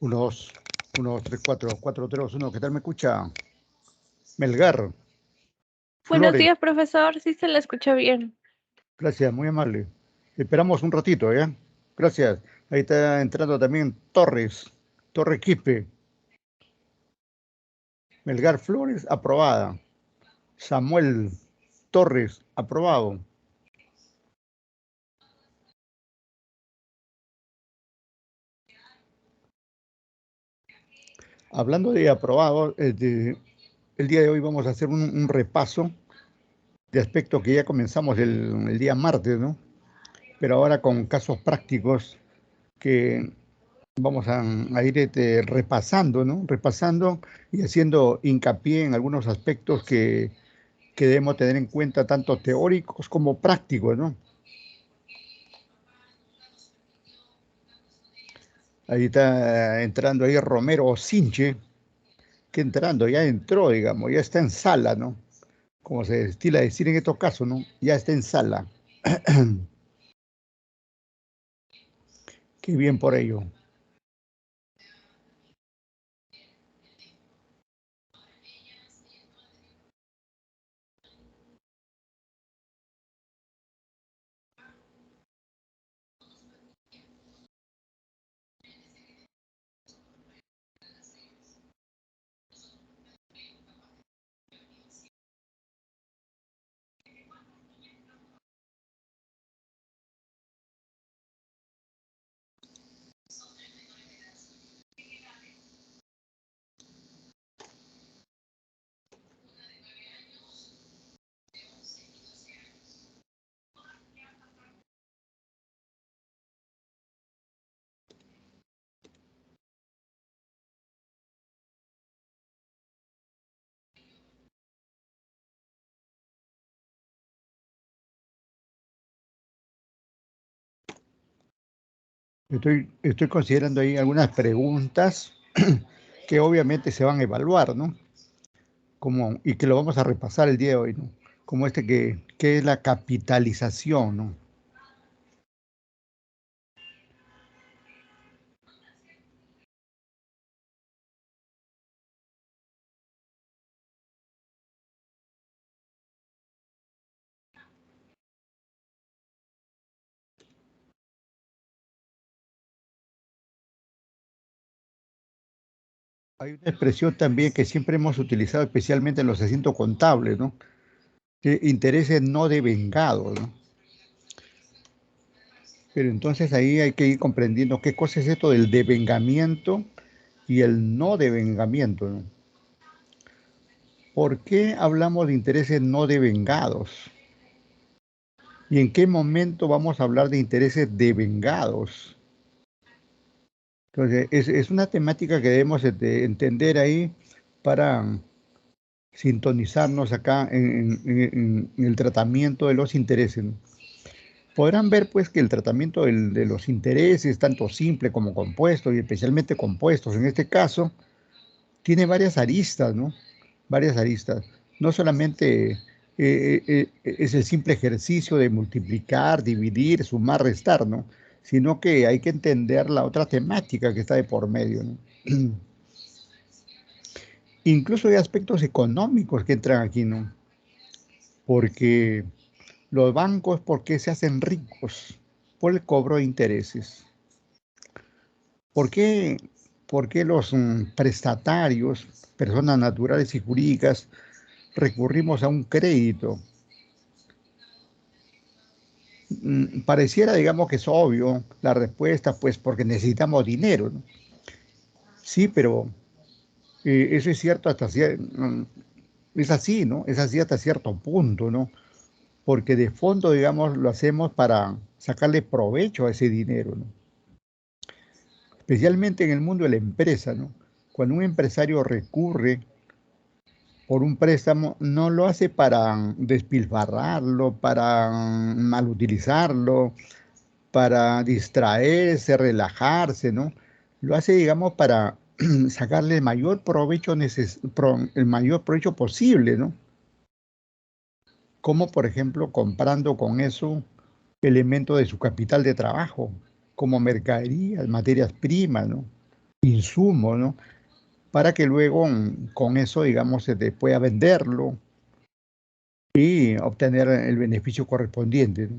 Uno, dos, uno, dos, tres, cuatro, cuatro, tres, uno. ¿Qué tal me escucha? Melgar, Buenos Flores. días, profesor. Sí se la escucha bien. Gracias, muy amable. Esperamos un ratito, ¿ya? Gracias. Ahí está entrando también Torres, Torre Quispe. Melgar Flores, aprobada. Samuel Torres, aprobado. Hablando de aprobado, el día de hoy vamos a hacer un repaso de aspectos que ya comenzamos el día martes, ¿no? Pero ahora con casos prácticos que vamos a ir repasando, ¿no? Repasando y haciendo hincapié en algunos aspectos que debemos tener en cuenta, tanto teóricos como prácticos, ¿no? Ahí está entrando ahí Romero Sinche, que entrando, ya entró, digamos, ya está en sala, ¿no? Como se estila decir en estos casos, ¿no? Ya está en sala. Qué bien por ello. Estoy considerando ahí algunas preguntas que obviamente se van a evaluar, ¿no? Y que lo vamos a repasar el día de hoy, ¿no? Como que es la capitalización, ¿no? Hay una expresión también que siempre hemos utilizado, especialmente en los asientos contables, ¿no? Intereses no devengados, ¿no? Pero entonces ahí hay que ir comprendiendo qué cosa es esto del devengamiento y el no devengamiento, ¿no? ¿Por qué hablamos de intereses no devengados? ¿Y en qué momento vamos a hablar de intereses devengados? Entonces, es una temática que debemos entender ahí para sintonizarnos acá en el tratamiento de los intereses, ¿no? Podrán ver pues que el tratamiento de los intereses, tanto simple como compuestos, y especialmente compuestos en este caso, tiene varias aristas, ¿no? Varias aristas. No solamente es el simple ejercicio de multiplicar, dividir, sumar, restar, ¿no? Sino que hay que entender la otra temática que está de por medio, ¿no? Incluso hay aspectos económicos que entran aquí, ¿no? Porque los bancos, ¿por qué se hacen ricos? Por el cobro de intereses. ¿Por qué, por qué los prestatarios, personas naturales y jurídicas, recurrimos a un crédito? Pareciera, digamos, que es obvio la respuesta, pues porque necesitamos dinero, ¿no? Sí, pero eso es cierto es así, ¿no? Es así hasta cierto punto, ¿no? Porque de fondo, digamos, lo hacemos para sacarle provecho a ese dinero, ¿no? Especialmente en el mundo de la empresa, ¿no? Cuando un empresario recurre por un préstamo, no lo hace para despilfarrarlo, para malutilizarlo, para distraerse, relajarse, ¿no? Lo hace, digamos, para sacarle el mayor provecho posible, ¿no? Como, por ejemplo, comprando con eso elementos de su capital de trabajo, como mercaderías, materias primas, ¿no? insumo, ¿no? Para que luego con eso, digamos, se te pueda venderlo y obtener el beneficio correspondiente, ¿no?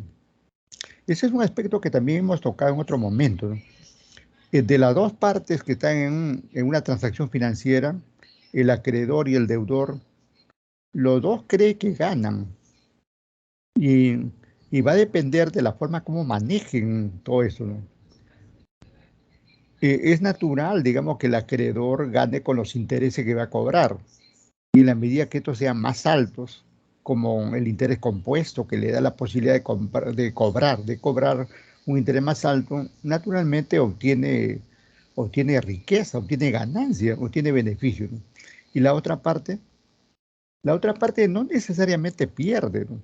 Ese es un aspecto que también hemos tocado en otro momento, ¿no? De las dos partes que están en una transacción financiera, el acreedor y el deudor, los dos creen que ganan y, y va a depender de la forma como manejen todo eso, ¿no? Es natural, digamos, que el acreedor gane con los intereses que va a cobrar y en la medida que estos sean más altos, como el interés compuesto que le da la posibilidad de cobrar un interés más alto, naturalmente obtiene riqueza, obtiene ganancia, obtiene beneficio, ¿no? Y la otra parte no necesariamente pierde, ¿no?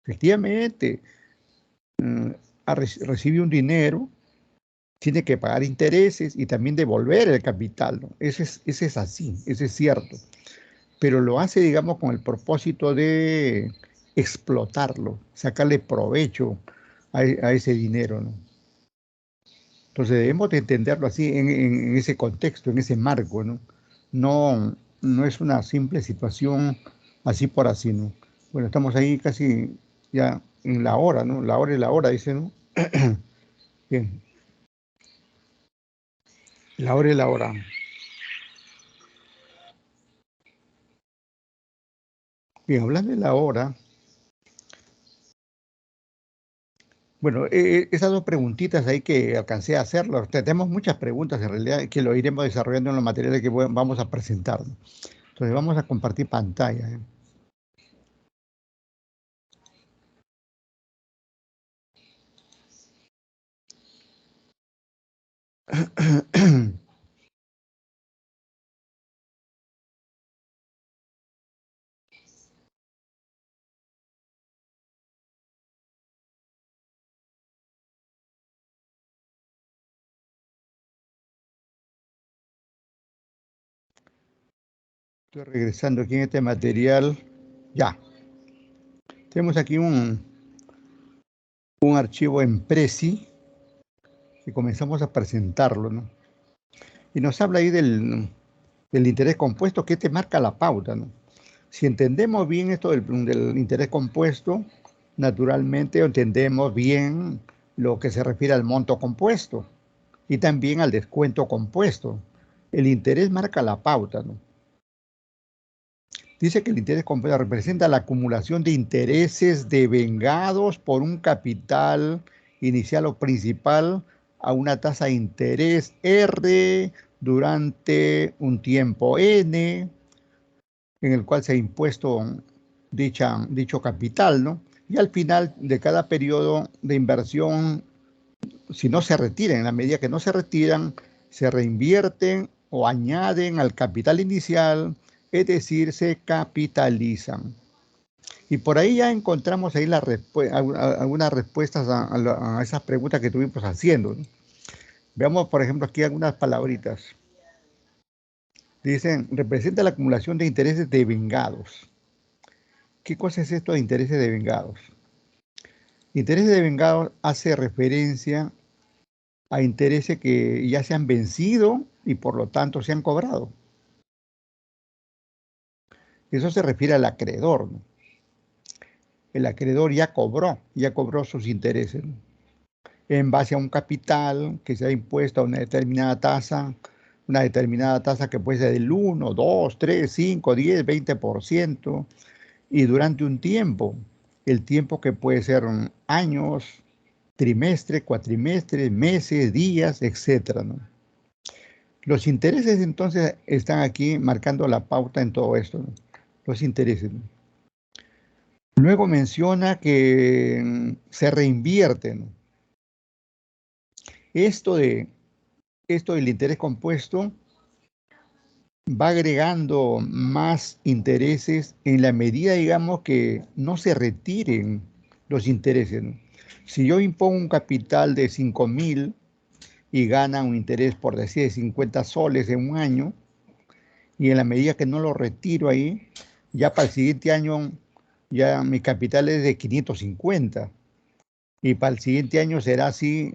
Efectivamente, mm, recibe un dinero, tiene que pagar intereses y también devolver el capital, ¿no? Ese es así, ese es cierto. Pero lo hace, digamos, con el propósito de explotarlo, sacarle provecho a ese dinero, ¿no? Entonces debemos de entenderlo así en ese contexto, en ese marco, ¿no? No, no es una simple situación así por así, ¿no? Bueno, estamos ahí casi ya en la hora, ¿no? La hora y la hora, dice, ¿no? Bien, la hora y la hora. Bien, hablando de la hora, bueno, esas dos preguntitas ahí que alcancé a hacerlo, tenemos muchas preguntas en realidad que lo iremos desarrollando en los materiales que vamos a presentar, ¿no? Entonces vamos a compartir pantalla, ¿eh? Estoy regresando aquí en este material. Ya, tenemos aquí un archivo en Prezi que comenzamos a presentarlo, ¿no? Y nos habla ahí del interés compuesto que te marca la pauta, ¿no? Si entendemos bien esto del interés compuesto, naturalmente entendemos bien lo que se refiere al monto compuesto y también al descuento compuesto. El interés marca la pauta, ¿no? Dice que el interés compuesto representa la acumulación de intereses devengados por un capital inicial o principal a una tasa de interés R durante un tiempo N, en el cual se ha impuesto dicho capital, ¿no? Y al final de cada periodo de inversión, si no se retiran, en la medida que no se retiran, se reinvierten o añaden al capital inicial, es decir, se capitalizan. Y por ahí ya encontramos ahí algunas respuestas a esas preguntas que estuvimos haciendo, ¿no? Veamos, por ejemplo, aquí algunas palabritas. Dicen, representa la acumulación de intereses devengados. ¿Qué cosa es esto de intereses devengados? Intereses devengados hace referencia a intereses que ya se han vencido y por lo tanto se han cobrado. Eso se refiere al acreedor, ¿no? El acreedor ya cobró sus intereses, ¿no? En base a un capital que se ha impuesto a una determinada tasa que puede ser del 1, 2, 3, 5, 10, 20%, y durante un tiempo, el tiempo que puede ser años, trimestre, cuatrimestre, meses, días, etcétera, ¿no? Los intereses entonces están aquí marcando la pauta en todo esto, ¿no? Los intereses, ¿no? Luego menciona que se reinvierten, ¿no? Esto de, esto del interés compuesto va agregando más intereses en la medida, digamos, que no se retiren los intereses, ¿no? Si yo impongo un capital de 5.000 y gana un interés, por decir, de 50 soles en un año, y en la medida que no lo retiro ahí, ya para el siguiente año ya mi capital es de 550 y para el siguiente año será así,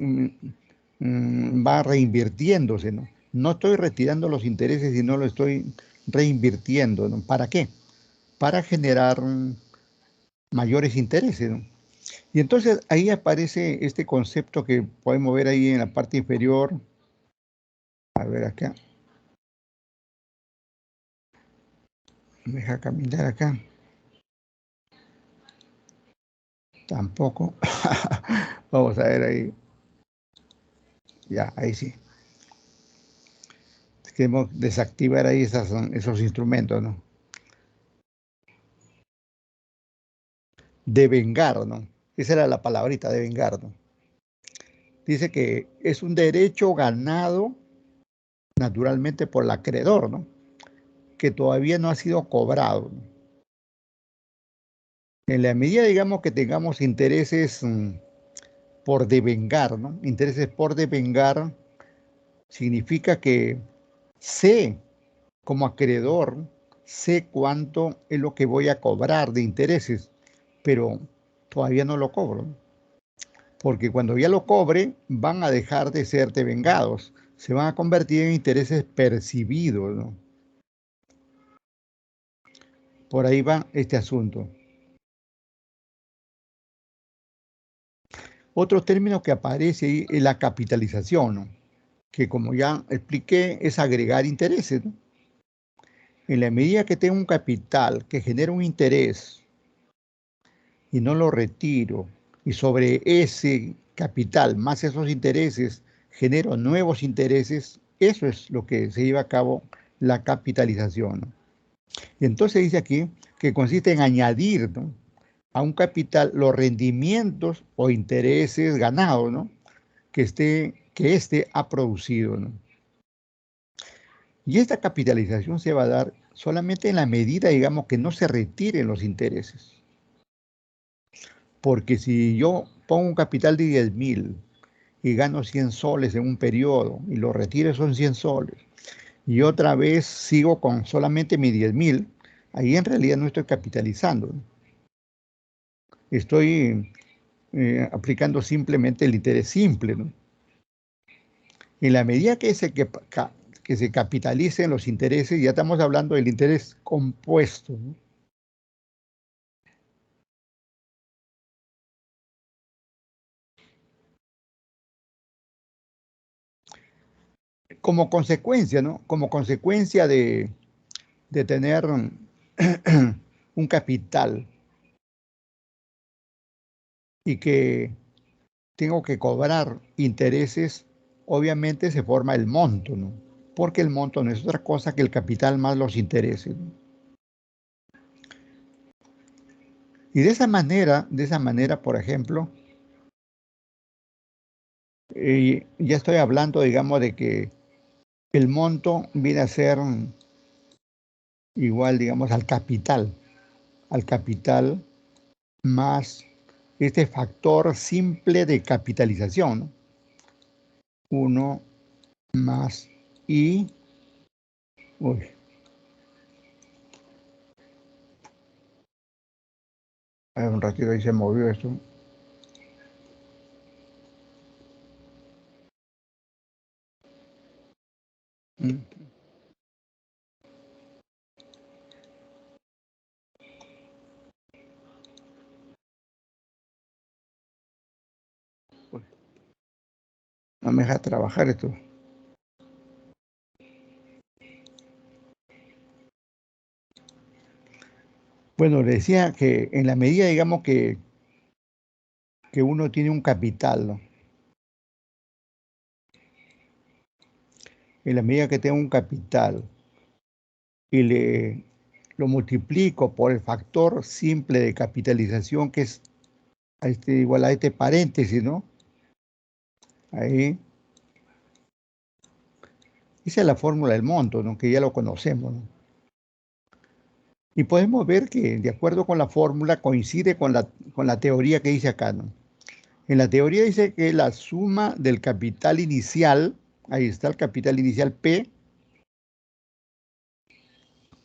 va reinvirtiéndose, ¿no? No estoy retirando los intereses y no lo estoy reinvirtiendo, ¿no? ¿Para qué? Para generar mayores intereses, ¿no? Y entonces ahí aparece este concepto que podemos ver ahí en la parte inferior. A ver acá. Me deja caminar acá. Tampoco. Vamos a ver ahí. Ya, ahí sí. Queremos desactivar ahí esos instrumentos, ¿no? Devengar, ¿no? Esa era la palabrita, devengar, ¿no? Dice que es un derecho ganado naturalmente por el acreedor, ¿no? Que todavía no ha sido cobrado, ¿no? En la medida, digamos, que tengamos intereses por devengar, ¿no? Intereses por devengar significa que sé, como acreedor, sé cuánto es lo que voy a cobrar de intereses, pero todavía no lo cobro, ¿no? Porque cuando ya lo cobre, van a dejar de ser devengados, se van a convertir en intereses percibidos, ¿no? Por ahí va este asunto. Otro término que aparece ahí es la capitalización, ¿no? Que como ya expliqué, es agregar intereses, ¿no? En la medida que tengo un capital que genera un interés y no lo retiro, y sobre ese capital más esos intereses genero nuevos intereses, eso es lo que se lleva a cabo la capitalización, ¿no? Y entonces dice aquí que consiste en añadir, ¿no?, a un capital los rendimientos o intereses ganados, ¿no?, que éste ha producido, ¿no? Y esta capitalización se va a dar solamente en la medida, digamos, que no se retiren los intereses. Porque si yo pongo un capital de 10.000 y gano 100 soles en un periodo y lo retiro son 100 soles, y otra vez sigo con solamente mis 10.000, ahí en realidad no estoy capitalizando, ¿no? Estoy aplicando simplemente el interés simple, ¿no? En la medida que se capitalicen los intereses, ya estamos hablando del interés compuesto, ¿no? Como consecuencia, ¿no? Como consecuencia de tener un capital y que tengo que cobrar intereses, obviamente se forma el monto, ¿no? Porque el monto no es otra cosa que el capital más los intereses, ¿no? Y de esa manera, por ejemplo, ya estoy hablando, digamos, de que el monto viene a ser igual, digamos, al capital más este factor simple de capitalización, ¿no? 1 más I, uy, a ver, un ratito ahí se movió esto. Mm. Uy, no me deja trabajar esto. Bueno, le decía que en la medida, digamos, que uno tiene un capital, ¿no? En la medida que tengo un capital y lo multiplico por el factor simple de capitalización, que es igual a este paréntesis, ¿no? Ahí. Esa es la fórmula del monto, ¿no?, que ya lo conocemos, ¿no? Y podemos ver que, de acuerdo con la fórmula, coincide con la teoría que dice acá, ¿no? En la teoría dice que la suma del capital inicial, ahí está el capital inicial P,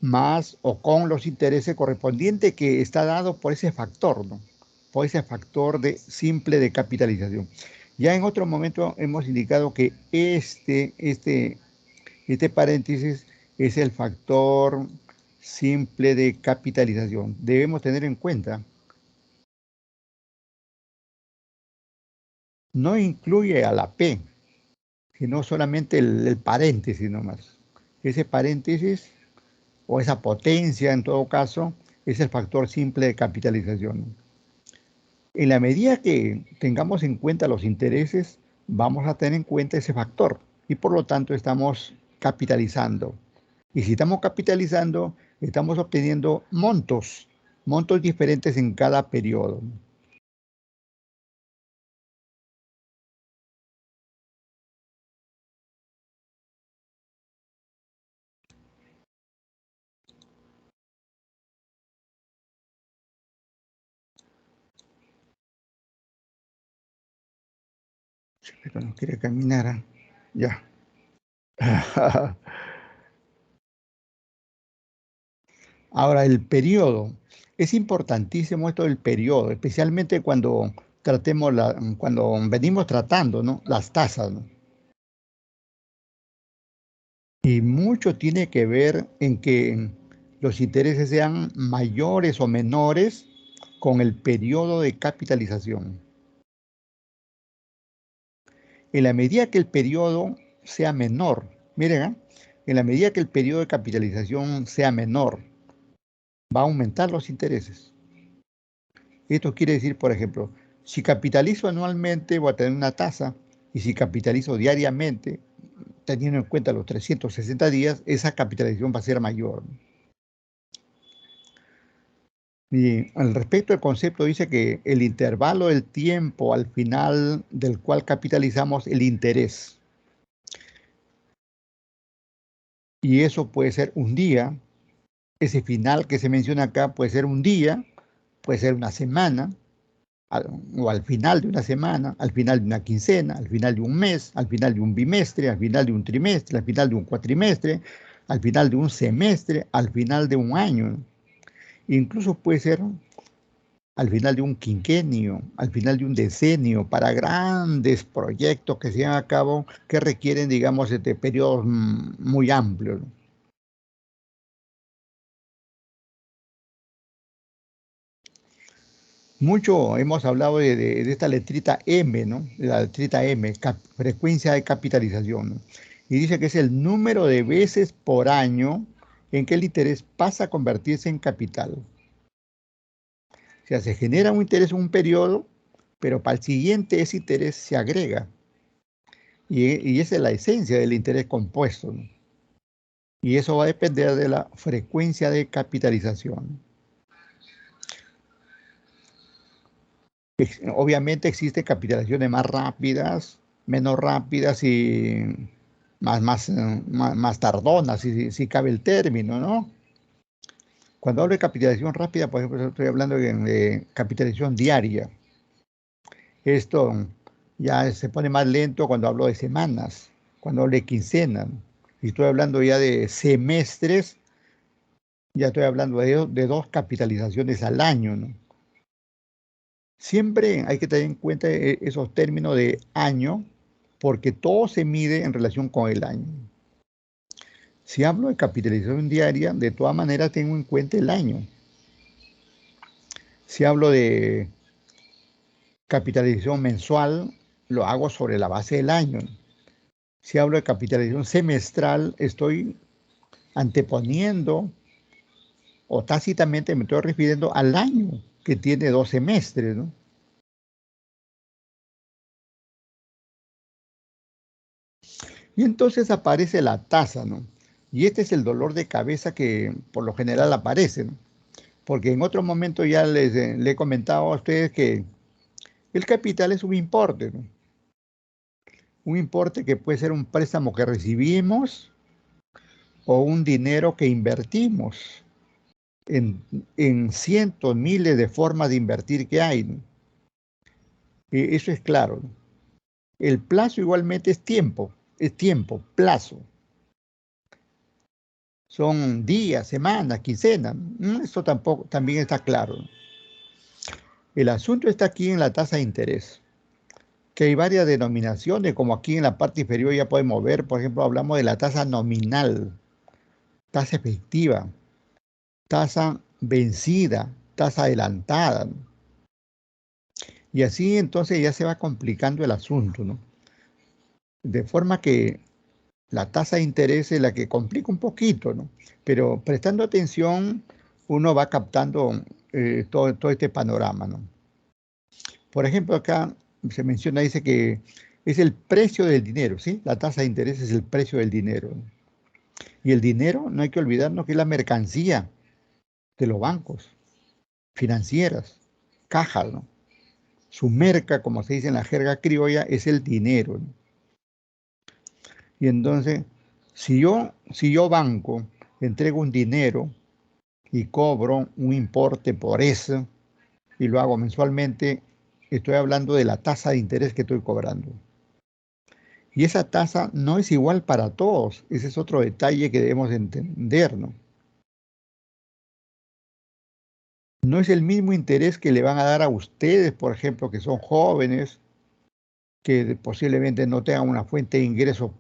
más o con los intereses correspondientes que está dado por ese factor, ¿no?, por ese factor simple de capitalización. Ya en otro momento hemos indicado que este Este paréntesis es el factor simple de capitalización. Debemos tener en cuenta, no incluye a la P, sino solamente el paréntesis nomás. Ese paréntesis o esa potencia en todo caso es el factor simple de capitalización. En la medida que tengamos en cuenta los intereses, vamos a tener en cuenta ese factor y por lo tanto estamos capitalizando. Y si estamos capitalizando, estamos obteniendo montos diferentes en cada periodo. Pero no quiere caminar. Ya. Ahora, el periodo. Es importantísimo esto del periodo, especialmente cuando cuando venimos tratando, ¿no?, las tasas, ¿no? Y mucho tiene que ver en que los intereses sean mayores o menores con el periodo de capitalización. En la medida que el periodo sea menor, miren, en la medida que el periodo de capitalización sea menor, va a aumentar los intereses. Esto quiere decir, por ejemplo, si capitalizo anualmente voy a tener una tasa y si capitalizo diariamente, teniendo en cuenta los 360 días, esa capitalización va a ser mayor. Y al respecto del concepto dice que el intervalo del tiempo al final del cual capitalizamos el interés. Y eso puede ser un día, ese final que se menciona acá puede ser un día, puede ser una semana, o al final de una semana, al final de una quincena, al final de un mes, al final de un bimestre, al final de un trimestre, al final de un cuatrimestre, al final de un semestre, al final de un año. Incluso puede ser al final de un quinquenio, al final de un decenio, para grandes proyectos que se llevan a cabo que requieren, digamos, periodos muy amplios. Mucho hemos hablado de esta letrita M, ¿no? De la letrita M, frecuencia de capitalización, ¿no? Y dice que es el número de veces por año en que el interés pasa a convertirse en capital. O sea, se genera un interés en un periodo, pero para el siguiente ese interés se agrega. Y esa es la esencia del interés compuesto, ¿no? Y eso va a depender de la frecuencia de capitalización. Obviamente existen capitalizaciones más rápidas, menos rápidas y más tardonas, si cabe el término, ¿no? Cuando hablo de capitalización rápida, por ejemplo, estoy hablando de capitalización diaria. Esto ya se pone más lento cuando hablo de semanas, cuando hablo de quincenas. Si estoy hablando ya de semestres, ya estoy hablando de dos capitalizaciones al año, ¿no? Siempre hay que tener en cuenta esos términos de año, porque todo se mide en relación con el año. Si hablo de capitalización diaria, de todas maneras tengo en cuenta el año. Si hablo de capitalización mensual, lo hago sobre la base del año. Si hablo de capitalización semestral, estoy anteponiendo o tácitamente me estoy refiriendo al año, que tiene 2 semestres, ¿no? Y entonces aparece la tasa, ¿no? Y este es el dolor de cabeza que por lo general aparece, ¿no? Porque en otro momento ya le he comentado a ustedes que el capital es un importe, ¿no? Un importe que puede ser un préstamo que recibimos o un dinero que invertimos en cientos, miles de formas de invertir que hay, ¿no? Eso es claro, ¿no? El plazo igualmente es tiempo, plazo. Son días, semanas, quincenas. Eso tampoco, también está claro. El asunto está aquí en la tasa de interés, que hay varias denominaciones, como aquí en la parte inferior ya podemos ver, por ejemplo, hablamos de la tasa nominal, tasa efectiva, tasa vencida, tasa adelantada, ¿no? Y así entonces ya se va complicando el asunto, ¿no? De forma que la tasa de interés es la que complica un poquito, ¿no? Pero prestando atención, uno va captando todo este panorama, ¿no? Por ejemplo, acá se menciona, dice que es el precio del dinero, ¿sí? La tasa de interés es el precio del dinero, ¿no? Y el dinero, no hay que olvidarnos que es la mercancía de los bancos, financieras, cajas, ¿no? Su merca, como se dice en la jerga criolla, es el dinero, ¿no? Y entonces, si yo banco, entrego un dinero y cobro un importe por eso y lo hago mensualmente, estoy hablando de la tasa de interés que estoy cobrando. Y esa tasa no es igual para todos. Ese es otro detalle que debemos entender, ¿no? No es el mismo interés que le van a dar a ustedes, por ejemplo, que son jóvenes, que posiblemente no tengan una fuente de ingreso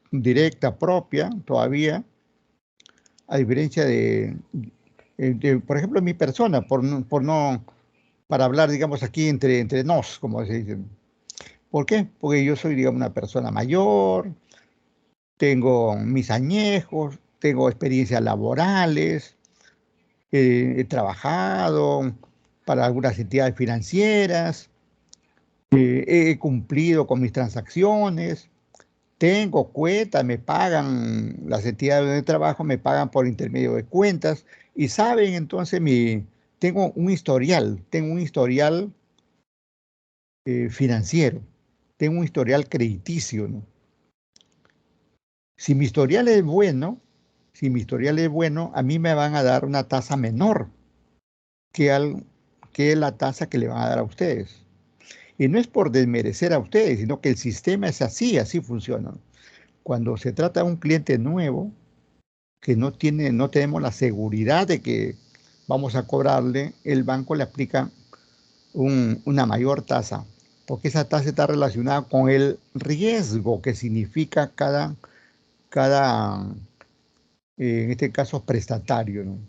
directa propia todavía, a diferencia por ejemplo, mi persona, para hablar, digamos, aquí entre nos, como se dice. ¿Por qué? Porque yo soy, digamos, una persona mayor, tengo mis añejos, tengo experiencias laborales, he trabajado para algunas entidades financieras, he cumplido con mis transacciones, tengo cuentas, me pagan, las entidades donde trabajo me pagan por intermedio de cuentas y saben entonces tengo un historial financiero, tengo un historial crediticio, ¿no? Si mi historial es bueno, si mi historial es bueno, a mí me van a dar una tasa menor que, que la tasa que le van a dar a ustedes. Y no es por desmerecer a ustedes, sino que el sistema es así, así funciona. Cuando se trata de un cliente nuevo, que no tenemos la seguridad de que vamos a cobrarle, el banco le aplica una mayor tasa, porque esa tasa está relacionada con el riesgo que significa cada en este caso prestatario, ¿no?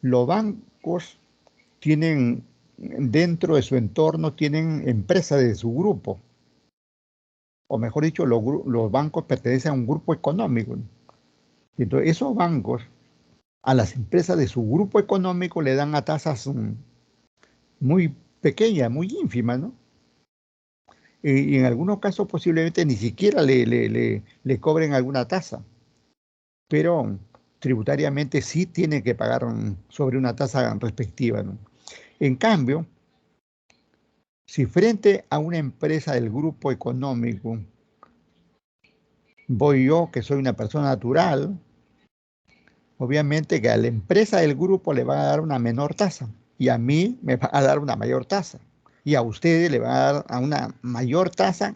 Los bancos tienen, dentro de su entorno, tienen empresas de su grupo, o mejor dicho, los bancos pertenecen a un grupo económico, ¿no? Y entonces, esos bancos a las empresas de su grupo económico le dan a tasas muy pequeñas, muy ínfimas, ¿no? Y en algunos casos posiblemente ni siquiera le cobren alguna tasa, pero tributariamente sí tiene que pagar sobre una tasa respectiva, ¿no? En cambio, si frente a una empresa del grupo económico voy yo, que soy una persona natural, obviamente que a la empresa del grupo le van a dar una menor tasa y a mí me va a dar una mayor tasa y a ustedes le van a dar una mayor tasa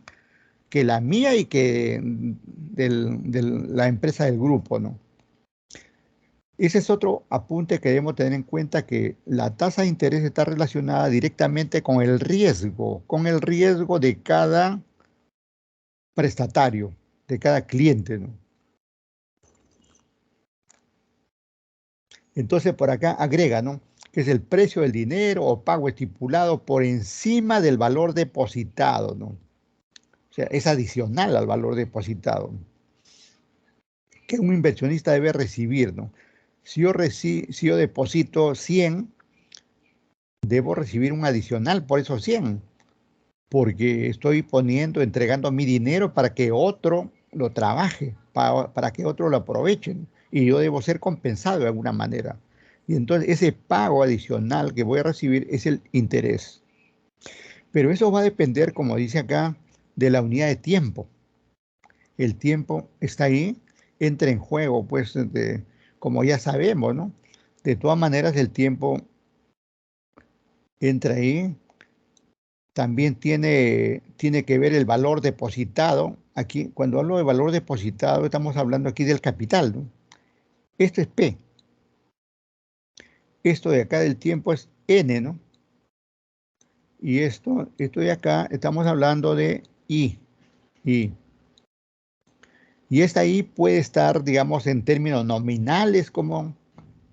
que la mía y que de la empresa del grupo, ¿no? Ese es otro apunte que debemos tener en cuenta, que la tasa de interés está relacionada directamente con el riesgo de cada prestatario, de cada cliente, ¿no? Entonces por acá agrega, ¿no? Que es el precio del dinero o pago estipulado por encima del valor depositado, ¿no? O sea, es adicional al valor depositado, ¿no? Que un inversionista debe recibir, ¿no? Si yo deposito 100, debo recibir un adicional por esos 100, porque estoy entregando mi dinero para que otro lo trabaje, para que otro lo aprovechen, y yo debo ser compensado de alguna manera. Y entonces ese pago adicional que voy a recibir es el interés. Pero eso va a depender, como dice acá, de la unidad de tiempo. El tiempo está ahí, entra en juego, pues, como ya sabemos, ¿no? De todas maneras, el tiempo entra ahí. También tiene que ver el valor depositado. Aquí, cuando hablo de valor depositado, estamos hablando aquí del capital, ¿no? Esto es P. Esto de acá del tiempo es N, ¿no? Y esto de acá, estamos hablando de I. I. Y esta I puede estar, digamos, en términos nominales, como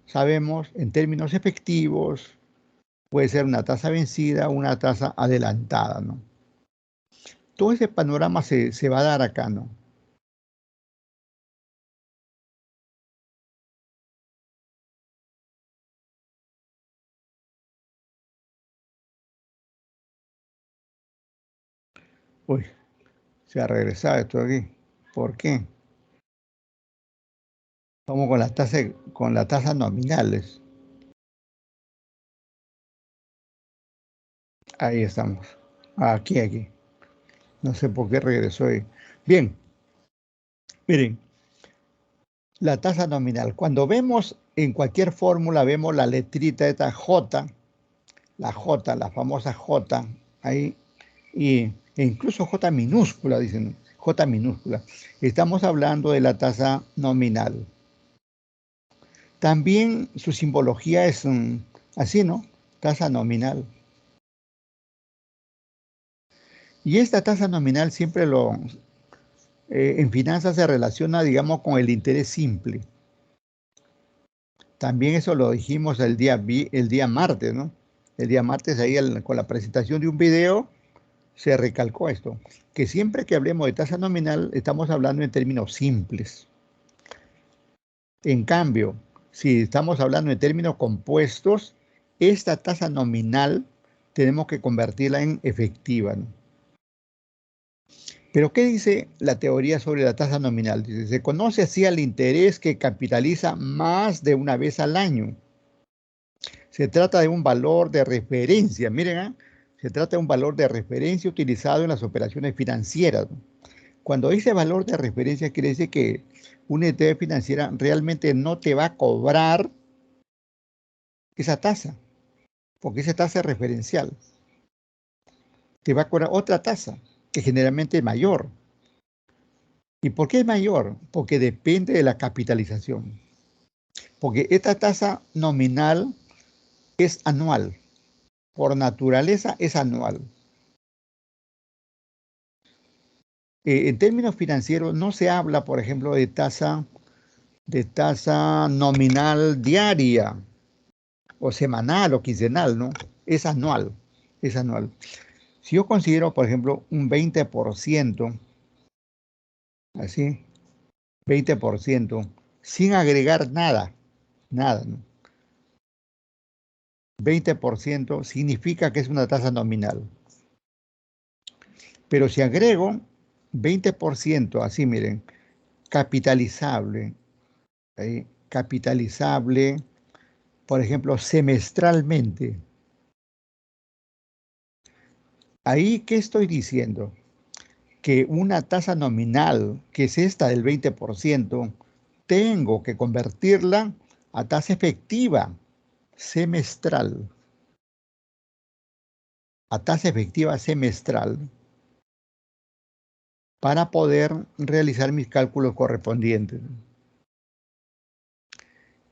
sabemos, en términos efectivos, puede ser una tasa vencida, una tasa adelantada, ¿no? Todo ese panorama se va a dar acá, ¿no? Uy, se ha regresado esto aquí. ¿Por qué? Vamos con las tasas nominales. Ahí estamos. Aquí. No sé por qué regresó ahí. Bien, miren, la tasa nominal. Cuando vemos en cualquier fórmula, vemos la letrita esta J, la famosa J, ahí, e incluso J minúscula, dicen, J minúscula. Estamos hablando de la tasa nominal. También su simbología es así, ¿no? Tasa nominal. Y esta tasa nominal siempre en finanzas se relaciona, digamos, con el interés simple. También eso lo dijimos el día martes, ¿no? El día martes ahí con la presentación de un video se recalcó esto, que siempre que hablemos de tasa nominal estamos hablando en términos simples. En cambio, si estamos hablando en términos compuestos, esta tasa nominal tenemos que convertirla en efectiva, ¿no? Pero ¿qué dice la teoría sobre la tasa nominal? Dice, se conoce así al interés que capitaliza más de una vez al año. Se trata de un valor de referencia, miren, se trata de un valor de referencia utilizado en las operaciones financieras. Cuando dice valor de referencia, quiere decir que una entidad financiera realmente no te va a cobrar esa tasa, porque esa tasa es referencial. Te va a cobrar otra tasa, que generalmente es mayor. ¿Y por qué es mayor? Porque depende de la capitalización. Porque esta tasa nominal es anual. Por naturaleza es anual. En términos financieros no se habla, por ejemplo, de tasa nominal diaria o semanal o quincenal, ¿no? Es anual, es anual. Si yo considero, por ejemplo, un 20%, así, 20%, sin agregar nada, ¿no? 20% significa que es una tasa nominal. Pero si agrego 20%, así miren, capitalizable, ¿sí? Capitalizable, por ejemplo, semestralmente. Ahí, ¿qué estoy diciendo? Que una tasa nominal, que es esta del 20%, tengo que convertirla a tasa efectiva semestral. A tasa efectiva semestral para poder realizar mis cálculos correspondientes.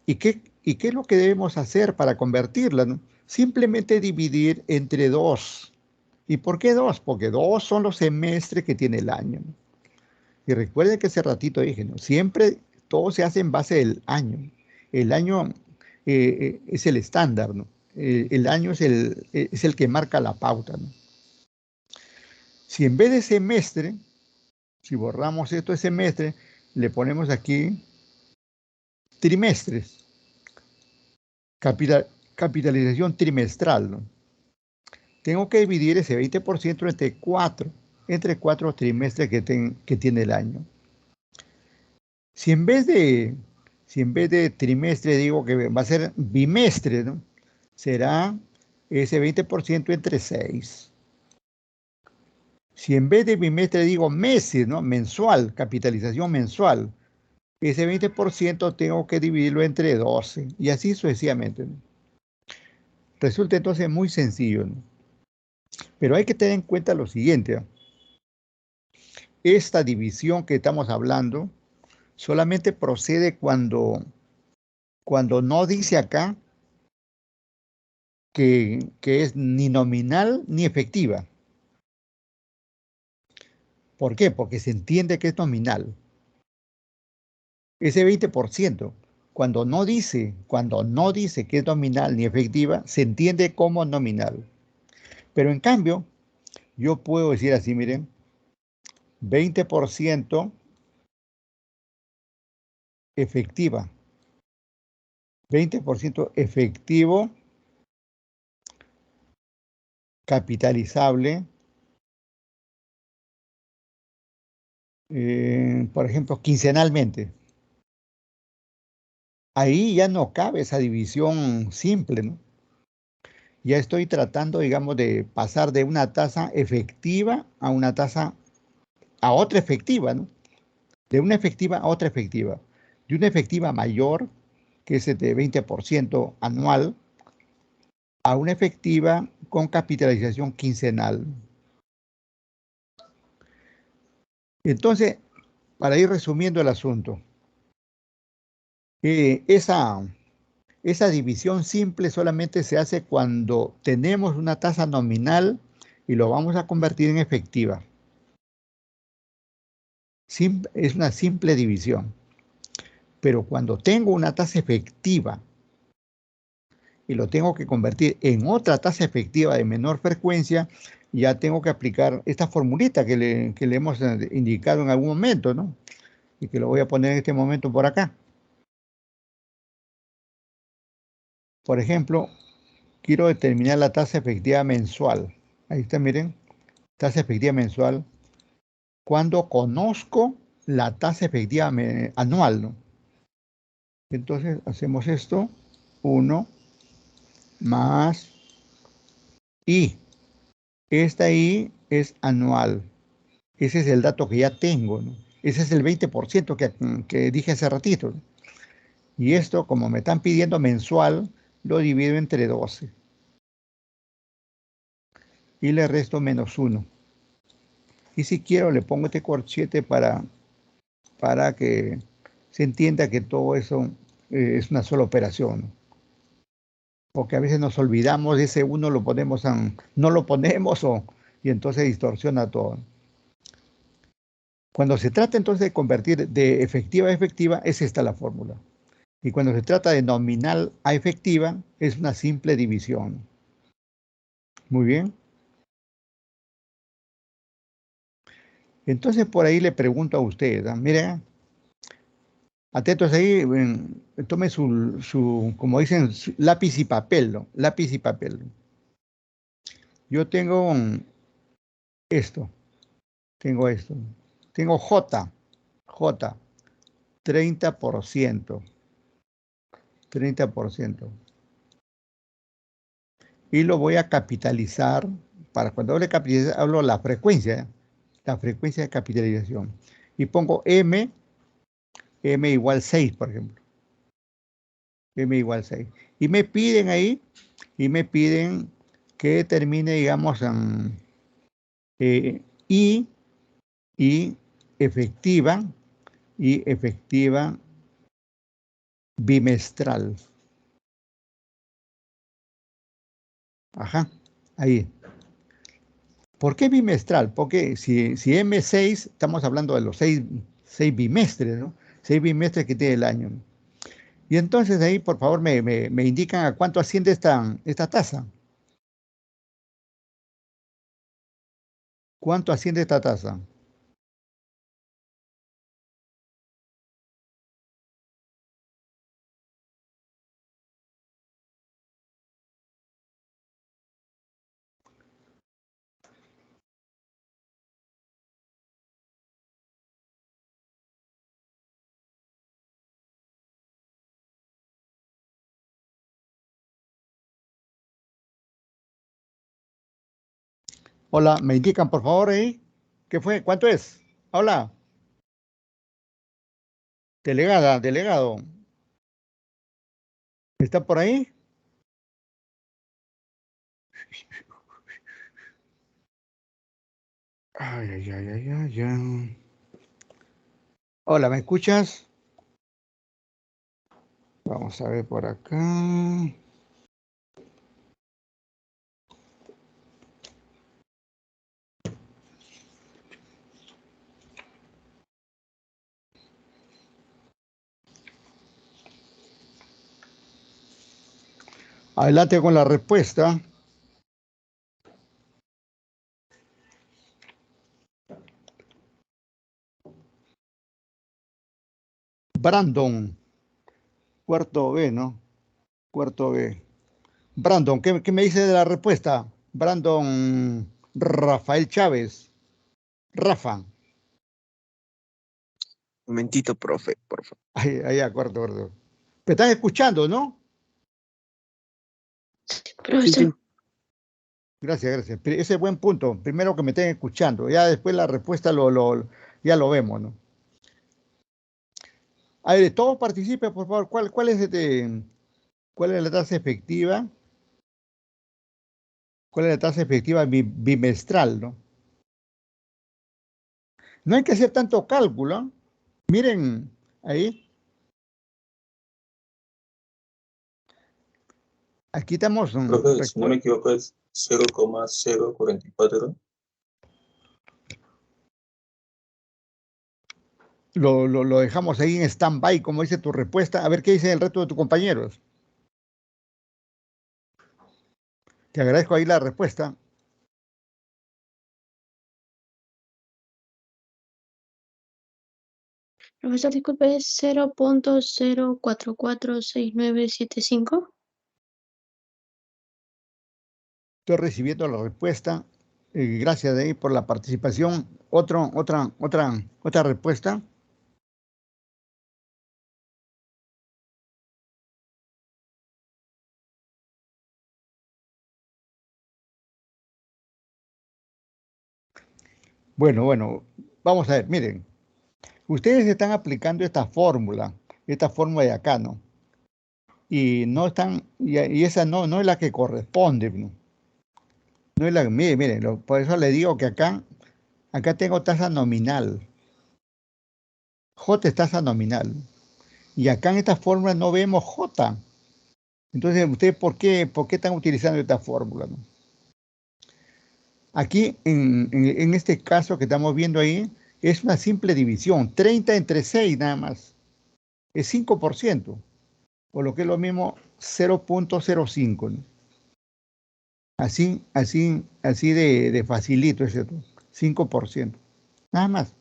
¿Y qué es lo que debemos hacer para convertirla, no? Simplemente dividir entre 2. ¿Y por qué 2? Porque 2 son los semestres que tiene el año, ¿no? Y recuerden que hace ratito dije, ¿no? Siempre todo se hace en base del año. El año es el estándar, ¿no? El año es el que marca la pauta, ¿no? Si en vez de semestre, si borramos esto de semestre, le ponemos aquí trimestres, capitalización trimestral, ¿no? Tengo que dividir ese 20% entre cuatro trimestres que tiene el año. Si en vez de trimestre digo que va a ser bimestre, ¿no? Será ese 20% entre 6. Si en vez de bimestre digo meses, ¿no? Mensual, capitalización mensual, ese 20% tengo que dividirlo entre 12 y así sucesivamente, ¿no? Resulta entonces muy sencillo, ¿no? Pero hay que tener en cuenta lo siguiente, ¿no? Esta división que estamos hablando solamente procede cuando no dice acá que es ni nominal ni efectiva. ¿Por qué? Porque se entiende que es nominal. Ese 20%, cuando no dice que es nominal ni efectiva, se entiende como nominal. Pero en cambio, yo puedo decir así, miren, 20% efectiva, 20% efectivo, capitalizable, por ejemplo, quincenalmente. Ahí ya no cabe esa división simple, ¿no? Ya estoy tratando, digamos, de pasar de una tasa efectiva a una tasa, a otra efectiva, ¿no? De una efectiva a otra efectiva. De una efectiva mayor, que es de 20% anual, a una efectiva con capitalización quincenal. Entonces, para ir resumiendo el asunto, esa división simple solamente se hace cuando tenemos una tasa nominal y lo vamos a convertir en efectiva. Es una simple división. Pero cuando tengo una tasa efectiva y lo tengo que convertir en otra tasa efectiva de menor frecuencia, ya tengo que aplicar esta formulita que le hemos indicado en algún momento, ¿no? Y que lo voy a poner en este momento por acá. Por ejemplo, quiero determinar la tasa efectiva mensual. Ahí está, miren, tasa efectiva mensual. Cuando conozco la tasa efectiva anual, ¿no? Entonces hacemos esto, 1 más I. Esta I es anual. Ese es el dato que ya tengo, ¿no? Ese es el 20% que dije hace ratito, ¿no? Y esto, como me están pidiendo mensual, lo divido entre 12. Y le resto -1. Y si quiero, le pongo este corchete para que se entienda que todo eso es una sola operación, ¿no? Porque a veces nos olvidamos de ese uno, no lo ponemos y entonces distorsiona todo. Cuando se trata entonces de convertir de efectiva a efectiva, es esta la fórmula. Y cuando se trata de nominal a efectiva, es una simple división. Muy bien. Entonces por ahí le pregunto a usted, ¿ah? Miren, atentos ahí, tome como dicen, lápiz y papel, ¿no? Lápiz y papel. Yo tengo esto, tengo esto. Tengo J, 30%. 30%. Y lo voy a capitalizar. Para cuando hablo de capitalización, hablo la frecuencia de capitalización. Y pongo M igual 6, por ejemplo. M igual 6. Y me piden ahí, que determine, digamos, y, y efectiva, bimestral. Ajá, ahí. ¿Por qué bimestral? Porque si M6, estamos hablando de los 6 bimestres, ¿no? 6 bimestres que tiene el año, ¿no? Y entonces ahí, por favor, me indican a cuánto asciende esta tasa. ¿Cuánto asciende esta tasa? Hola, me indican, por favor, ahí. ¿Qué fue? ¿Cuánto es? Hola, delegado. ¿Está por ahí? Ay, ay, ay, ay, ay, ay. Hola, ¿me escuchas? Vamos a ver por acá. Adelante con la respuesta. Brandon, cuarto B, ¿no? Cuarto B. Brandon, ¿qué me dice de la respuesta? Brandon Rafael Chávez. Rafa. Momentito, profe, por favor. Ahí, cuarto. ¿Me estás escuchando, no? Profesor. Sí. Gracias. Ese es buen punto. Primero que me estén escuchando. Ya después la respuesta ya lo vemos, ¿no? A ver, todos participen, por favor. ¿Cuál es la tasa efectiva? ¿Cuál es la tasa efectiva bimestral, no? No hay que hacer tanto cálculo, ¿eh? Miren ahí. Aquí estamos. Profe, si no me equivoco, es 0,044. Lo dejamos ahí en stand-by, como dice tu respuesta. A ver qué dice el resto de tus compañeros. Te agradezco ahí la respuesta. Profesor, disculpe, ¿es 0.0446975? Estoy recibiendo la respuesta. Gracias de ahí por la participación. Otra respuesta. Bueno, vamos a ver, miren. Ustedes están aplicando esta fórmula de acá, ¿no? Y no están, y esa no es la que corresponde, ¿no? No es la, miren, por eso le digo que acá tengo tasa nominal. J es tasa nominal. Y acá en esta fórmula no vemos J. Entonces, ¿ustedes por qué están utilizando esta fórmula, no? Aquí, en este caso que estamos viendo ahí, es una simple división. 30 entre 6 nada más. Es 5%. O lo que es lo mismo, 0.05, ¿no? Así de facilito, es cierto. 5%. Nada más.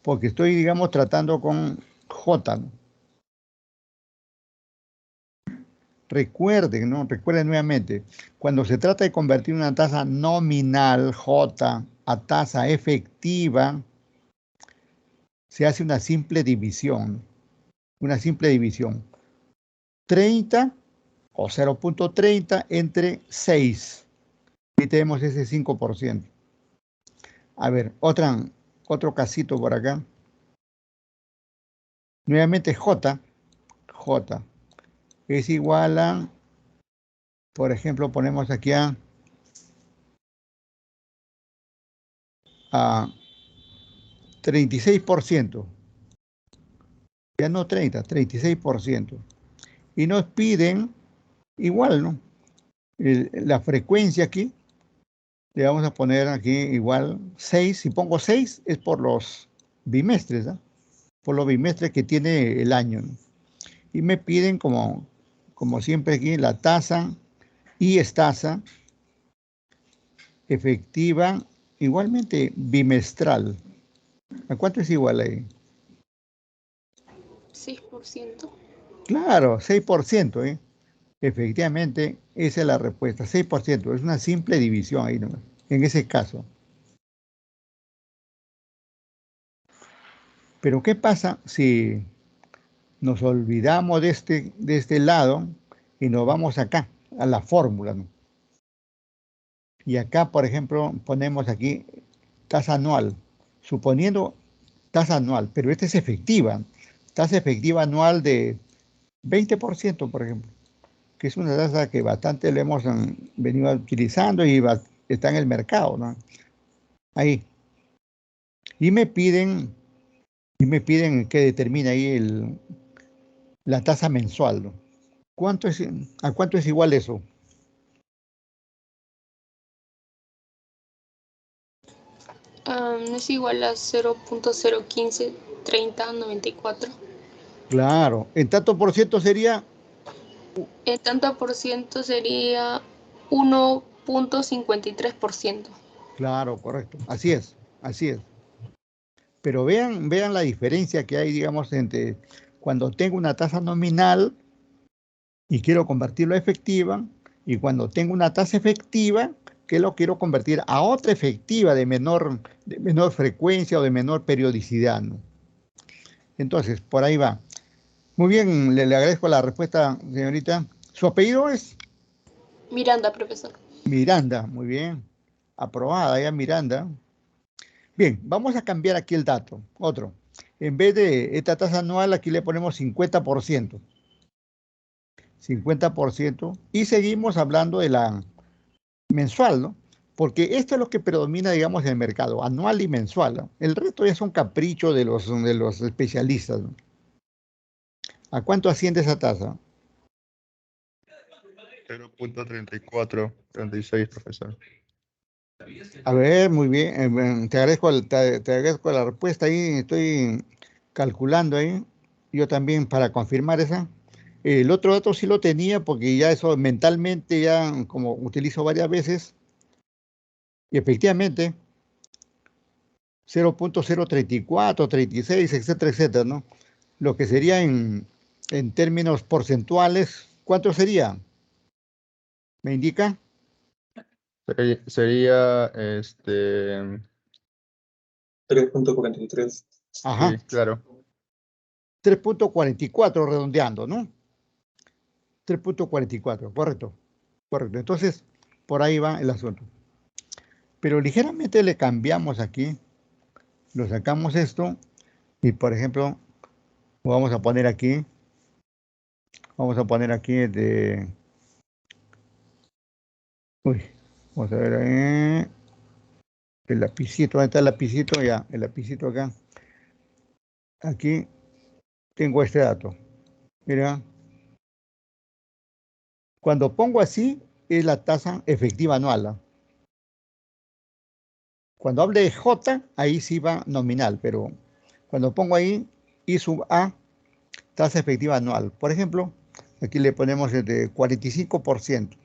Porque estoy, digamos, tratando con J, ¿no? Recuerden, ¿no? Recuerden nuevamente, cuando se trata de convertir una tasa nominal J a tasa efectiva, se hace una simple división. Una simple división. 30 o 0.30 entre 6. Y tenemos ese 5%. A ver, otro casito por acá. Nuevamente J es igual a, por ejemplo, ponemos aquí a 36%. Ya no 30, 36%. Y nos piden igual, ¿no? La frecuencia aquí, le vamos a poner aquí igual 6. Si pongo 6 es por los bimestres, ¿no? Por los bimestres que tiene el año, ¿no? Y me piden, como siempre aquí, la tasa y es tasa efectiva, igualmente bimestral. ¿A cuánto es igual ahí? 6%. Claro, 6%, ¿eh? Efectivamente, esa es la respuesta, 6%. Es una simple división ahí, ¿no? En ese caso. Pero ¿qué pasa si nos olvidamos de este lado y nos vamos acá, a la fórmula, ¿no? Y acá, por ejemplo, ponemos aquí tasa anual, suponiendo tasa anual, pero esta es efectiva, tasa efectiva anual de 20%, por ejemplo, que es una tasa que bastante le hemos venido utilizando y está en el mercado, ¿no? Ahí. Y me piden que determine ahí la tasa mensual, ¿no? ¿A cuánto es igual eso? Es igual a 0.0153094. Claro, en tanto por ciento sería El tanto por ciento sería 1.53%. Claro, correcto. Así es, así es. Pero vean la diferencia que hay, digamos, entre cuando tengo una tasa nominal y quiero convertirlo a efectiva, y cuando tengo una tasa efectiva que lo quiero convertir a otra efectiva de menor frecuencia o de menor periodicidad, ¿no? Entonces, por ahí va. Muy bien, le agradezco la respuesta, señorita. ¿Su apellido es? Miranda, profesor. Miranda, muy bien. Aprobada ya, Miranda. Bien, vamos a cambiar aquí el dato. Otro. En vez de esta tasa anual, aquí le ponemos 50%. 50%. Y seguimos hablando de la mensual, ¿no? Porque esto es lo que predomina, digamos, en el mercado, anual y mensual, ¿no? El resto ya son caprichos de los especialistas, ¿no? ¿A cuánto asciende esa tasa? 0.3436, profesor. A ver, muy bien. Te agradezco, te agradezco la respuesta ahí. Estoy calculando ahí. Yo también para confirmar esa. El otro dato sí lo tenía porque ya eso mentalmente ya como utilizo varias veces. Y efectivamente, 0.034, 36, etcétera, etcétera, ¿no? Lo que sería en términos porcentuales, ¿cuánto sería? ¿Me indica? Sería, 3.43. Ajá, sí, claro. 3.44 redondeando, ¿no? 3.44, correcto. Correcto. Entonces, por ahí va el asunto. Pero ligeramente le cambiamos aquí, lo sacamos esto y, por ejemplo, vamos a poner aquí uy, vamos a ver ahí, el lapicito, ¿dónde está el lapicito? Ya, el lapicito acá. Aquí tengo este dato. Mira, cuando pongo así, es la tasa efectiva anual, ¿no? Cuando hable de J, ahí sí va nominal, pero cuando pongo ahí I sub A, tasa efectiva anual. Por ejemplo, aquí le ponemos el de 45%.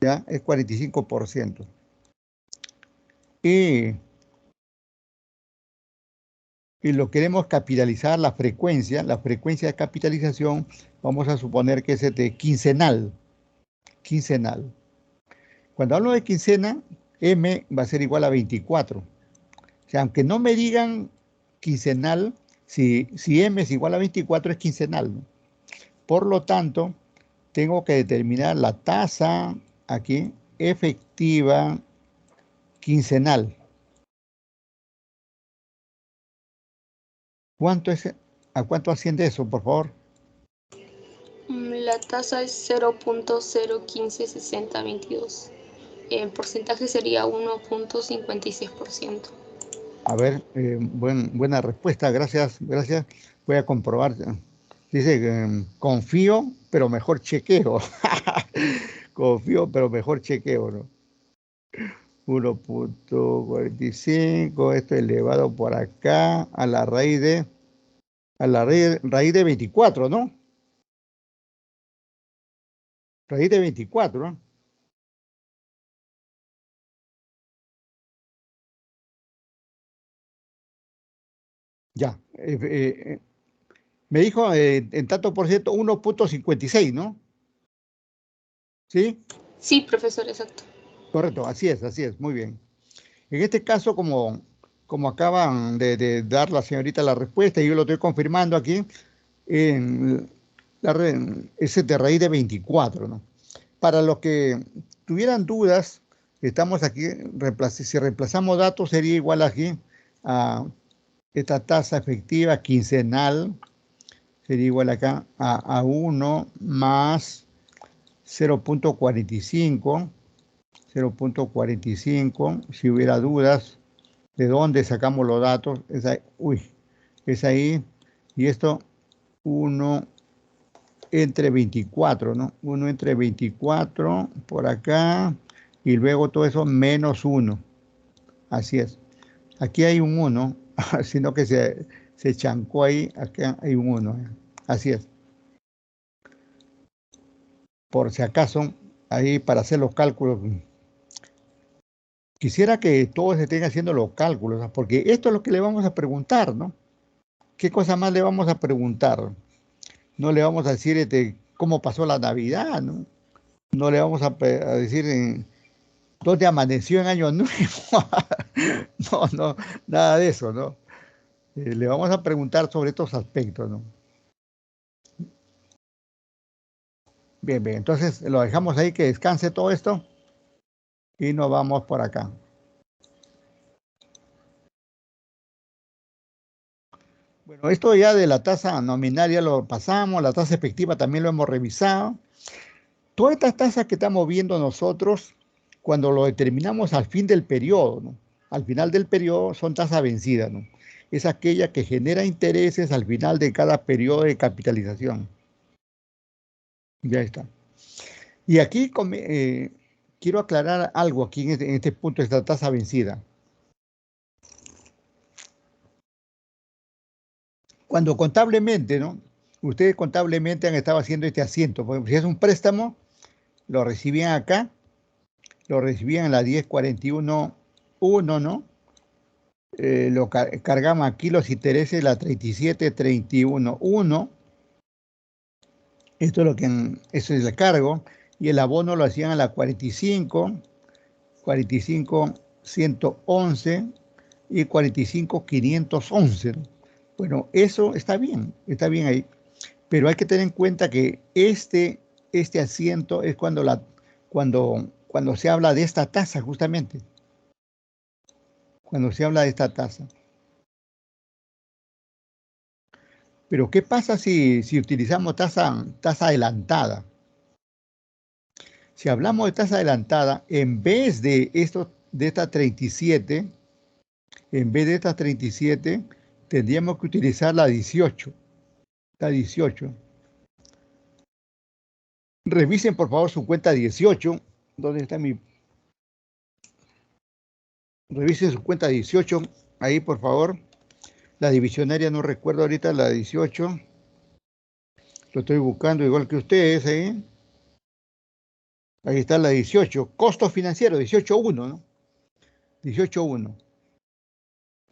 ¿Ya? Es 45%. Y, y lo queremos capitalizar, la frecuencia de capitalización, vamos a suponer que es de quincenal. Quincenal. Cuando hablo de quincena, M va a ser igual a 24. O sea, aunque no me digan quincenal, si M es igual a 24 es quincenal, ¿no? Por lo tanto, tengo que determinar la tasa aquí efectiva quincenal. ¿A cuánto asciende eso, por favor? La tasa es 0.0156022. El porcentaje sería 1.56%. A ver, buena respuesta, gracias, gracias. Voy a comprobar. Dice que confío, pero mejor chequeo. Confío, pero mejor chequeo, ¿no? 1.45, esto elevado por acá a raíz de 24, ¿no? Raíz de 24, ¿no? Ya. Me dijo en tanto por ciento 1.56, ¿no? ¿Sí? Sí, profesor, exacto. Correcto, así es, muy bien. En este caso, como acaban de dar la señorita la respuesta y yo lo estoy confirmando aquí, en ese de raíz de 24, ¿no? Para los que tuvieran dudas, estamos aquí, si reemplazamos datos sería igual aquí a esta tasa efectiva quincenal, sería igual acá a 1 más 0.45, 0.45. Si hubiera dudas de dónde sacamos los datos, es ahí, y esto 1 entre 24, ¿no? 1 entre 24 por acá, y luego todo eso menos 1. Así es. Aquí hay un 1, sino que se chancó ahí, acá hay un 1. Así es. por si acaso, ahí para hacer los cálculos. Quisiera que todos estén haciendo los cálculos, ¿no? Porque esto es lo que le vamos a preguntar, ¿no? ¿Qué cosa más le vamos a preguntar? No le vamos a decir cómo pasó la Navidad, ¿no? No le vamos a decir dónde amaneció en Año Nuevo. No, nada de eso, ¿no? Le vamos a preguntar sobre estos aspectos, ¿no? Bien, entonces lo dejamos ahí que descanse todo esto y nos vamos por acá. Bueno, esto ya de la tasa nominal ya lo pasamos, la tasa efectiva también lo hemos revisado. Todas estas tasas que estamos viendo nosotros, cuando lo determinamos al fin del periodo, ¿no? Al final del periodo son tasas vencidas, ¿no? Es aquella que genera intereses al final de cada periodo de capitalización. Ya está. Y aquí quiero aclarar algo aquí en este punto de esta tasa vencida. Cuando contablemente, ¿no? Ustedes contablemente han estado haciendo este asiento. Porque si es un préstamo, lo recibían acá, lo recibían en la 1041.1, ¿no? Lo cargamos aquí los intereses, la 3731.1. Esto es lo que eso es el cargo. Y el abono lo hacían a la 45.111 y 45.511. Bueno, eso está bien ahí. Pero hay que tener en cuenta que este asiento es cuando se habla de esta tasa, justamente. Cuando se habla de esta tasa. Pero ¿qué pasa si utilizamos tasa adelantada? Si hablamos de tasa adelantada, en vez de esta 37, tendríamos que utilizar la 18. La 18. Revisen por favor su cuenta 18. ¿Dónde está mi? Revisen su cuenta 18. Ahí por favor. La divisionaria no recuerdo ahorita la 18. Lo estoy buscando igual que ustedes, ¿eh? Ahí está la 18. Costos financieros, 18.1, ¿no? 18.1.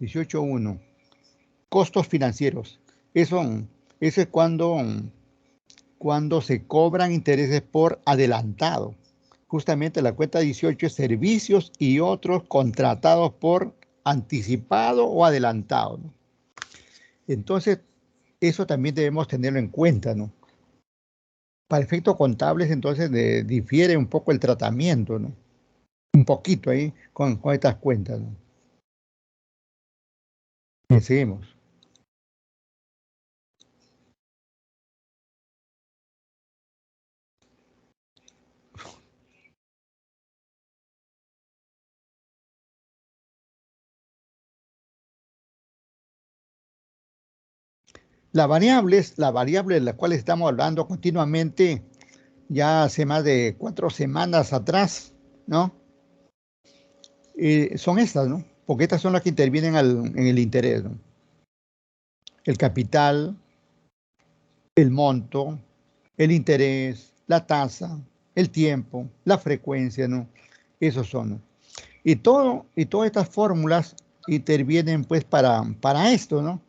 18.1. Costos financieros. Eso es cuando se cobran intereses por adelantado. Justamente la cuenta 18 es servicios y otros contratados por anticipado o adelantado, ¿no? Entonces, eso también debemos tenerlo en cuenta, ¿no? Para efectos contables, entonces, difiere un poco el tratamiento, ¿no? Un poquito ahí con estas cuentas, ¿no? Bien, seguimos. La variable de la cual estamos hablando continuamente ya hace más de 4 semanas atrás, ¿no? Son estas, ¿no? Porque estas son las que intervienen en el interés, ¿no? El capital, el monto, el interés, la tasa, el tiempo, la frecuencia, ¿no? Esos son, ¿no? Y todas estas fórmulas intervienen pues para esto, ¿no?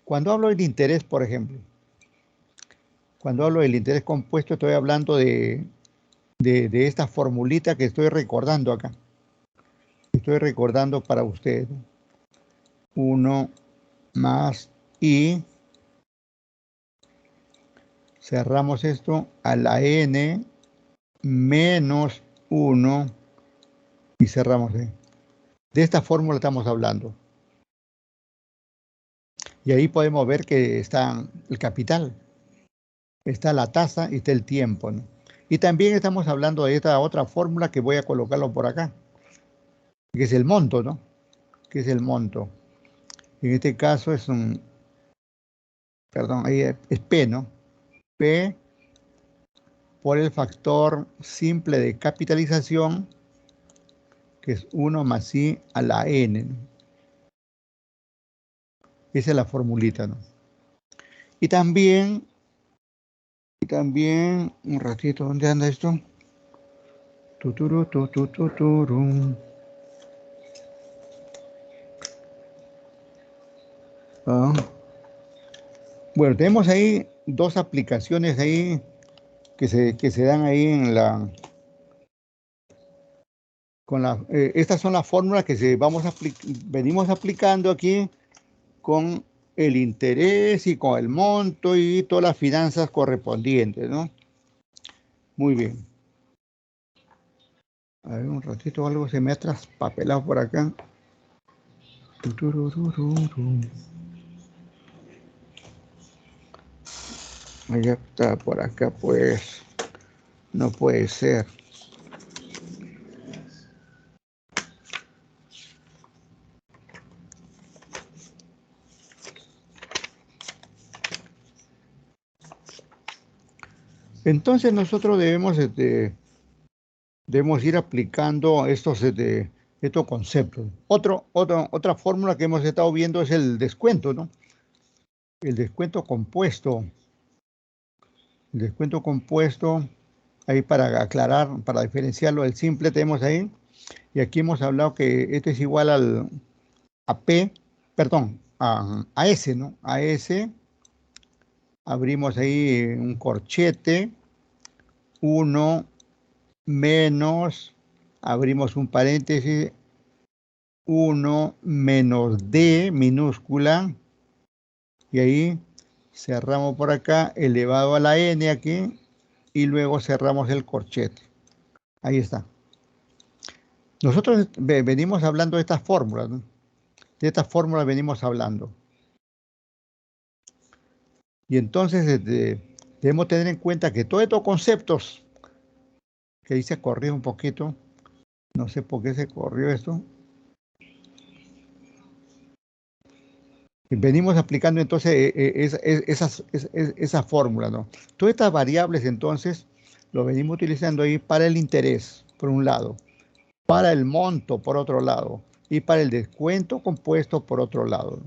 Cuando hablo del interés, por ejemplo, cuando hablo del interés compuesto, estoy hablando de esta formulita que estoy recordando acá. Estoy recordando para ustedes. 1 más I. Cerramos esto a la N menos 1 y cerramos. De esta fórmula estamos hablando. Y ahí podemos ver que está el capital, está la tasa y está el tiempo, ¿no? Y también estamos hablando de esta otra fórmula que voy a colocarlo por acá, que es el monto, ¿no? Que es el monto. En este caso es ahí es P, ¿no? P por el factor simple de capitalización, que es 1 más I a la N, ¿no? Esa es la formulita, ¿no? Y también Y también, un ratito, ¿dónde anda esto? Tuturu, tuturu. Ah. Bueno, tenemos ahí dos aplicaciones ahí que se dan ahí en la... estas son las fórmulas que venimos aplicando aquí con el interés y con el monto y todas las finanzas correspondientes, ¿no? Muy bien. A ver, un ratito, algo se me ha traspapelado por acá. Allá está, por acá, pues. No puede ser. Entonces nosotros debemos ir aplicando estos conceptos. Otra fórmula que hemos estado viendo es el descuento, ¿no? El descuento compuesto. El descuento compuesto, ahí para aclarar, para diferenciarlo del simple tenemos ahí. Y aquí hemos hablado que esto es igual a P, perdón, a S, ¿no? A S, abrimos ahí un corchete, 1 menos, abrimos un paréntesis, 1 menos D minúscula, y ahí cerramos por acá, elevado a la N aquí, y luego cerramos el corchete. Ahí está. Nosotros venimos hablando de estas fórmulas, ¿no? De estas fórmulas venimos hablando. Y entonces debemos tener en cuenta que todos estos conceptos, que ahí se corrió un poquito, no sé por qué se corrió esto. Venimos aplicando entonces esas fórmulas, ¿no? Todas estas variables entonces lo venimos utilizando ahí para el interés, por un lado, para el monto, por otro lado, y para el descuento compuesto, por otro lado.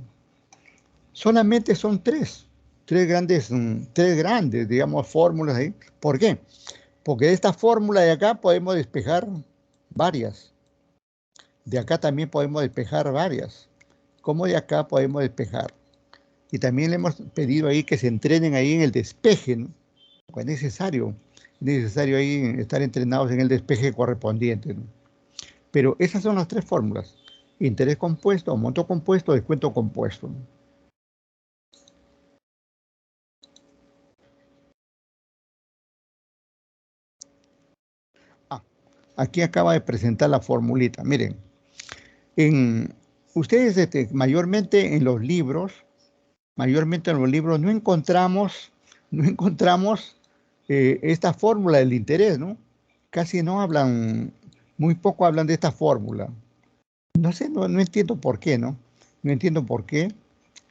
Solamente son tres grandes, digamos, fórmulas ahí. ¿Por qué? Porque de esta fórmula de acá podemos despejar varias. De acá también podemos despejar varias. Como de acá podemos despejar. Y también le hemos pedido ahí que se entrenen ahí en el despeje, ¿no? Porque es necesario ahí estar entrenados en el despeje correspondiente, ¿no? Pero esas son las tres fórmulas: interés compuesto, monto compuesto, descuento compuesto, ¿no? Aquí acaba de presentar la formulita. Miren, ustedes mayormente en los libros no encontramos esta fórmula del interés, ¿no? Casi no hablan, muy poco hablan de esta fórmula. No sé, no entiendo por qué, ¿no? No entiendo por qué.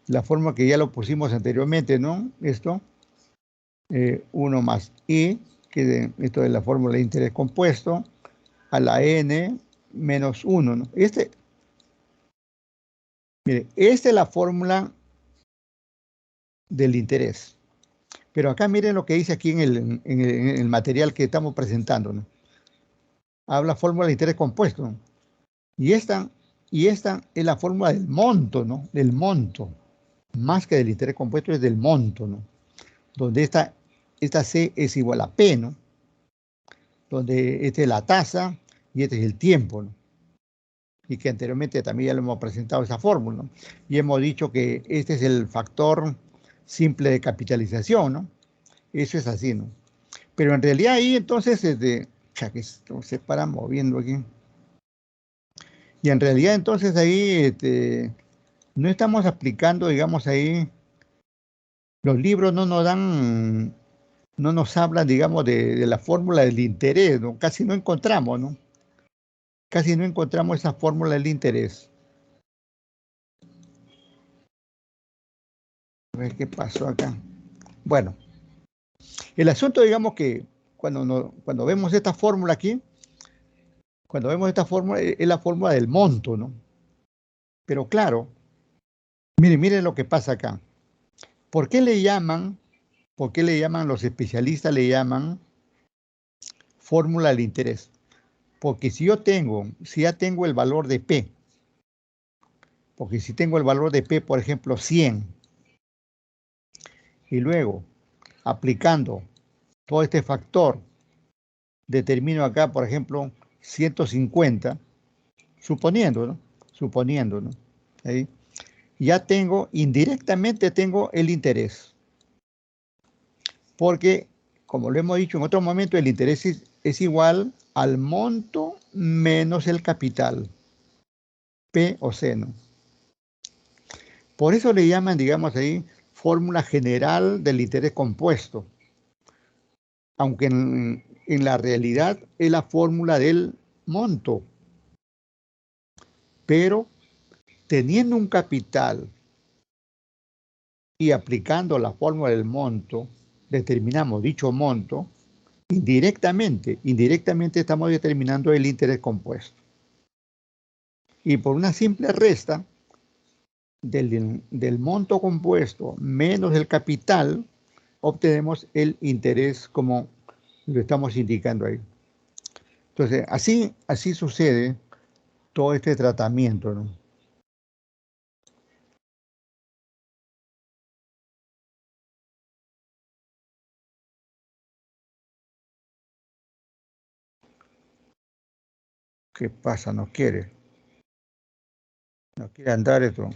La forma que ya lo pusimos anteriormente, ¿no? Esto, 1 más I, esto es la fórmula de interés compuesto, a la N menos 1, ¿no? Mire, esta es la fórmula del interés. Pero acá miren lo que dice aquí en el material que estamos presentando, ¿no? Habla fórmula de interés compuesto, ¿no? Y esta es la fórmula del monto, ¿no? Del monto. Más que del interés compuesto, es del monto, ¿no? Donde esta C es igual a P, ¿no? Donde esta es la tasa y este es el tiempo, ¿no? Y que anteriormente también ya lo hemos presentado esa fórmula, ¿no? Y hemos dicho que este es el factor simple de capitalización, ¿no? Eso es así, ¿no? Pero en realidad ahí entonces, ya que esto se para moviendo aquí. Y en realidad entonces ahí no estamos aplicando, digamos ahí, los libros no nos hablan, digamos, de la fórmula del interés, ¿no? Casi no encontramos, ¿no? Casi no encontramos esa fórmula del interés. A ver qué pasó acá. Bueno, el asunto, digamos que cuando vemos esta fórmula aquí, es la fórmula del monto, ¿no? Pero claro, miren lo que pasa acá. ¿Por qué le llaman ¿Por qué le llaman, los especialistas le llaman fórmula del interés? Porque si ya tengo el valor de P, porque si tengo el valor de P, por ejemplo, 100, y luego aplicando todo este factor, determino acá, por ejemplo, 150, suponiendo, ¿no? Suponiendo, ¿no? Ahí. Ya indirectamente tengo el interés. Porque, como lo hemos dicho en otro momento, el interés es igual al monto menos el capital, P o C, ¿no? Por eso le llaman, digamos ahí, fórmula general del interés compuesto. Aunque en la realidad es la fórmula del monto. Pero teniendo un capital y aplicando la fórmula del monto, determinamos dicho monto, indirectamente estamos determinando el interés compuesto. Y por una simple resta del monto compuesto menos el capital, obtenemos el interés como lo estamos indicando ahí. Entonces, así sucede todo este tratamiento, ¿no? ¿Qué pasa? No quiere andar esto.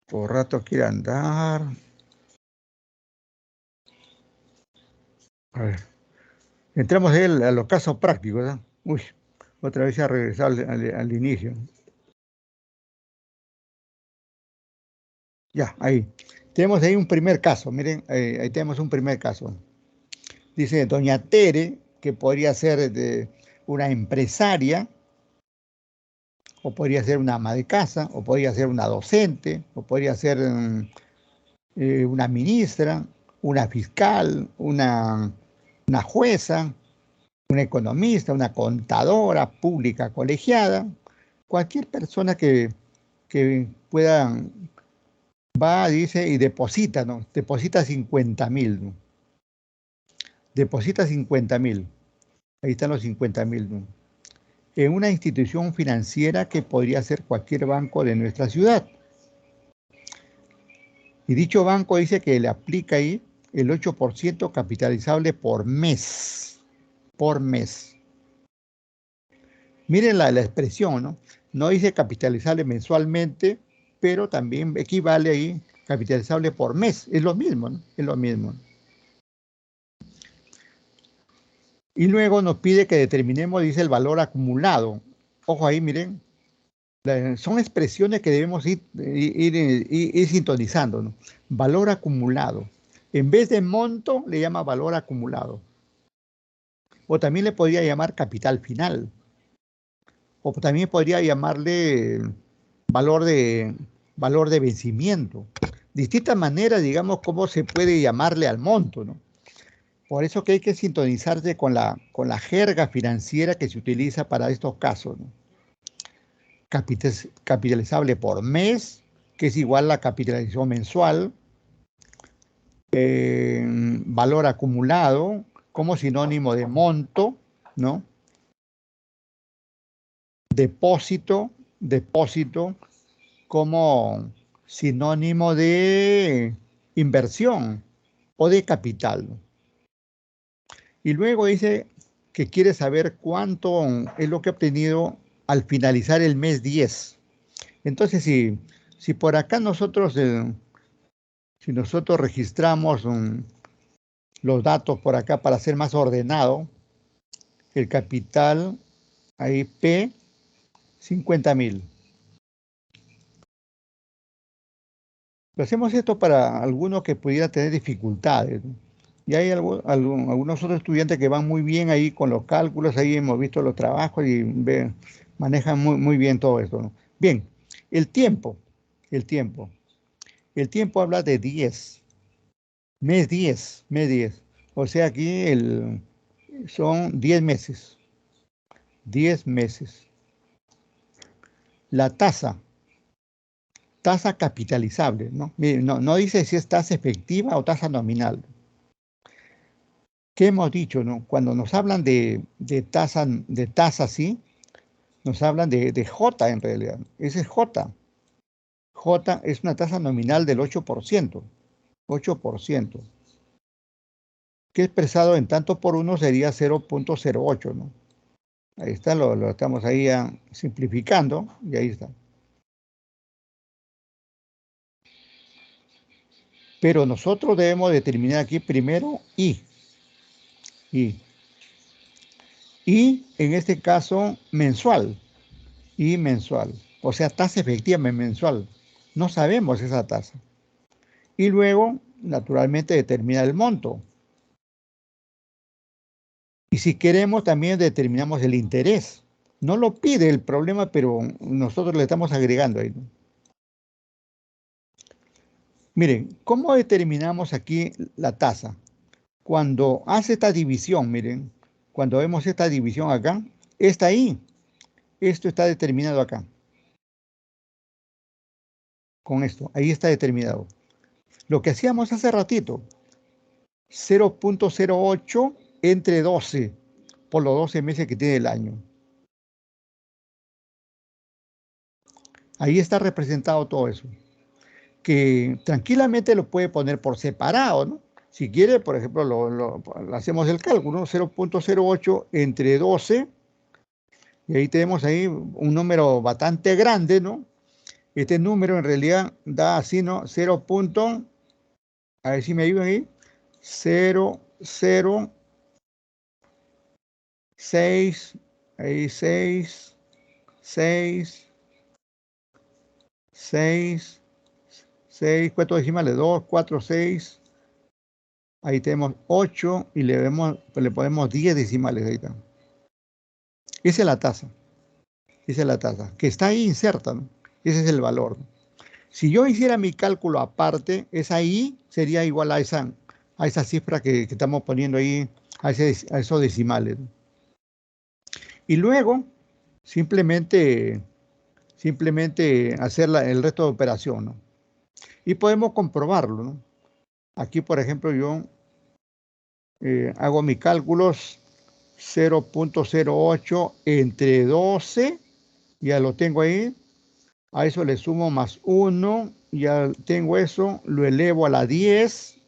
Por rato quiere andar. A ver. Entramos a los casos prácticos, ¿no? Uy, otra vez se ha regresado al inicio. Ya, ahí. Tenemos ahí un primer caso, miren, ahí tenemos un primer caso. Dice doña Tere, que podría ser una empresaria, o podría ser una ama de casa, o podría ser una docente, o podría ser una ministra, una fiscal, una jueza, una economista, una contadora pública colegiada, cualquier persona que pueda, va, dice, y deposita, ¿no? Deposita 50.000, ¿no? Deposita 50.000. Ahí están los 50.000, ¿no? En una institución financiera que podría ser cualquier banco de nuestra ciudad. Y dicho banco dice que le aplica ahí el 8% capitalizable por mes. Por mes. Miren la expresión, ¿no? No dice capitalizable mensualmente, pero también equivale ahí capitalizable por mes. Es lo mismo, ¿no? Es lo mismo. Y luego nos pide que determinemos, dice, el valor acumulado. Ojo ahí, miren. Son expresiones que debemos ir sintonizando, ¿no? Valor acumulado. En vez de monto, le llama valor acumulado. O también le podría llamar capital final. O también podría llamarle valor de vencimiento. Distintas maneras, digamos, cómo se puede llamarle al monto, ¿no? Por eso que hay que sintonizarse con la jerga financiera que se utiliza para estos casos, ¿no? Capitalizable por mes, que es igual a la capitalización mensual. Valor acumulado como sinónimo de monto, ¿no? Depósito como sinónimo de inversión o de capital. Y luego dice que quiere saber cuánto es lo que ha obtenido al finalizar el mes 10. Entonces, si por acá nosotros, si nosotros registramos los datos por acá para ser más ordenado, el capital, ahí P, 50.000. Hacemos esto para algunos que pudieran tener dificultades, ¿no? Y hay algunos otros estudiantes que van muy bien ahí con los cálculos, ahí hemos visto los trabajos y manejan muy bien todo esto, ¿no? Bien, el tiempo habla de 10, mes 10. O sea, aquí son 10 meses. 10 meses. La tasa capitalizable, ¿no? No dice si es tasa efectiva o tasa nominal. ¿Qué hemos dicho, no? Cuando nos hablan de tasa, sí, nos hablan de J en realidad. Ese es J. J es una tasa nominal del 8%. 8%. Que expresado en tanto por uno sería 0.08, ¿no? Ahí está, lo estamos ahí simplificando y ahí está. Pero nosotros debemos determinar aquí primero I. Y en este caso mensual. Y mensual. O sea, tasa efectiva mensual. No sabemos esa tasa. Y luego, naturalmente, determinar el monto. Y si queremos, también determinamos el interés. No lo pide el problema, pero nosotros le estamos agregando ahí, ¿no? Miren, ¿cómo determinamos aquí la tasa? Cuando hace esta división, miren, cuando vemos esta división acá, está ahí. Esto está determinado acá. Con esto, ahí está determinado. Lo que hacíamos hace ratito, 0.08 entre 12, por los 12 meses que tiene el año. Ahí está representado todo eso. Que tranquilamente lo puede poner por separado, ¿no? Si quiere, por ejemplo, lo hacemos el cálculo, ¿no? 0.08 entre 12, y ahí tenemos ahí un número bastante grande, ¿no? Este número en realidad da así, ¿no? 0. A ver si me ayudan ahí. 0, 0, 6, ahí 6, 6, 6, 6, 4 decimales, 2, 4, 6. Ahí tenemos 8 y le ponemos 10 decimales. Ahí está. Esa es la tasa. Esa es la tasa, que está ahí inserta, ¿no? Ese es el valor, ¿no? Si yo hiciera mi cálculo aparte, esa I sería igual a esa cifra que estamos poniendo ahí, a esos decimales, ¿no? Y luego, simplemente hacer el resto de operación, ¿no? Y podemos comprobarlo, ¿no? Aquí, por ejemplo, yo hago mis cálculos 0.08 entre 12, ya lo tengo ahí. A eso le sumo más 1, ya tengo eso, lo elevo a la 10,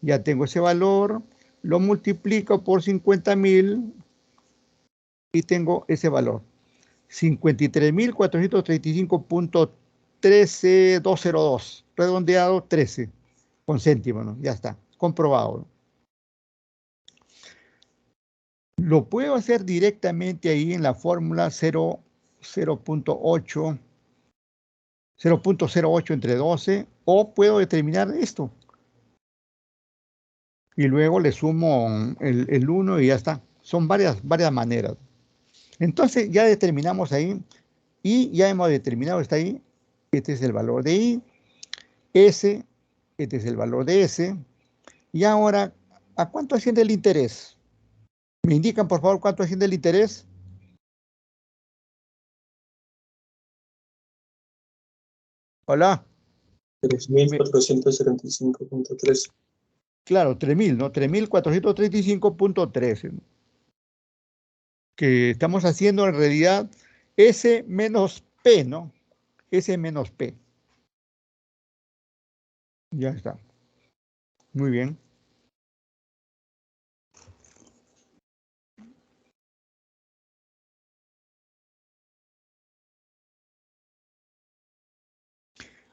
ya tengo ese valor, lo multiplico por 50.000 y tengo ese valor. 53.435.13202, redondeado 13 con céntimos, ¿no? Ya está, comprobado, ¿no? Lo puedo hacer directamente ahí en la fórmula 0.08 entre 12, o puedo determinar esto. Y luego le sumo el 1 y ya está. Son varias maneras. Entonces ya determinamos ahí, y ya hemos determinado, está ahí, este es el valor de I, S, este es el valor de S. Y ahora, ¿a cuánto asciende el interés? ¿Me indican, por favor, cuánto asciende el interés? Hola. 3.475.13. Claro, 3.000, ¿no? 3.435.13, ¿no? Que estamos haciendo en realidad S menos P, ¿no? S menos P. Ya está. Muy bien.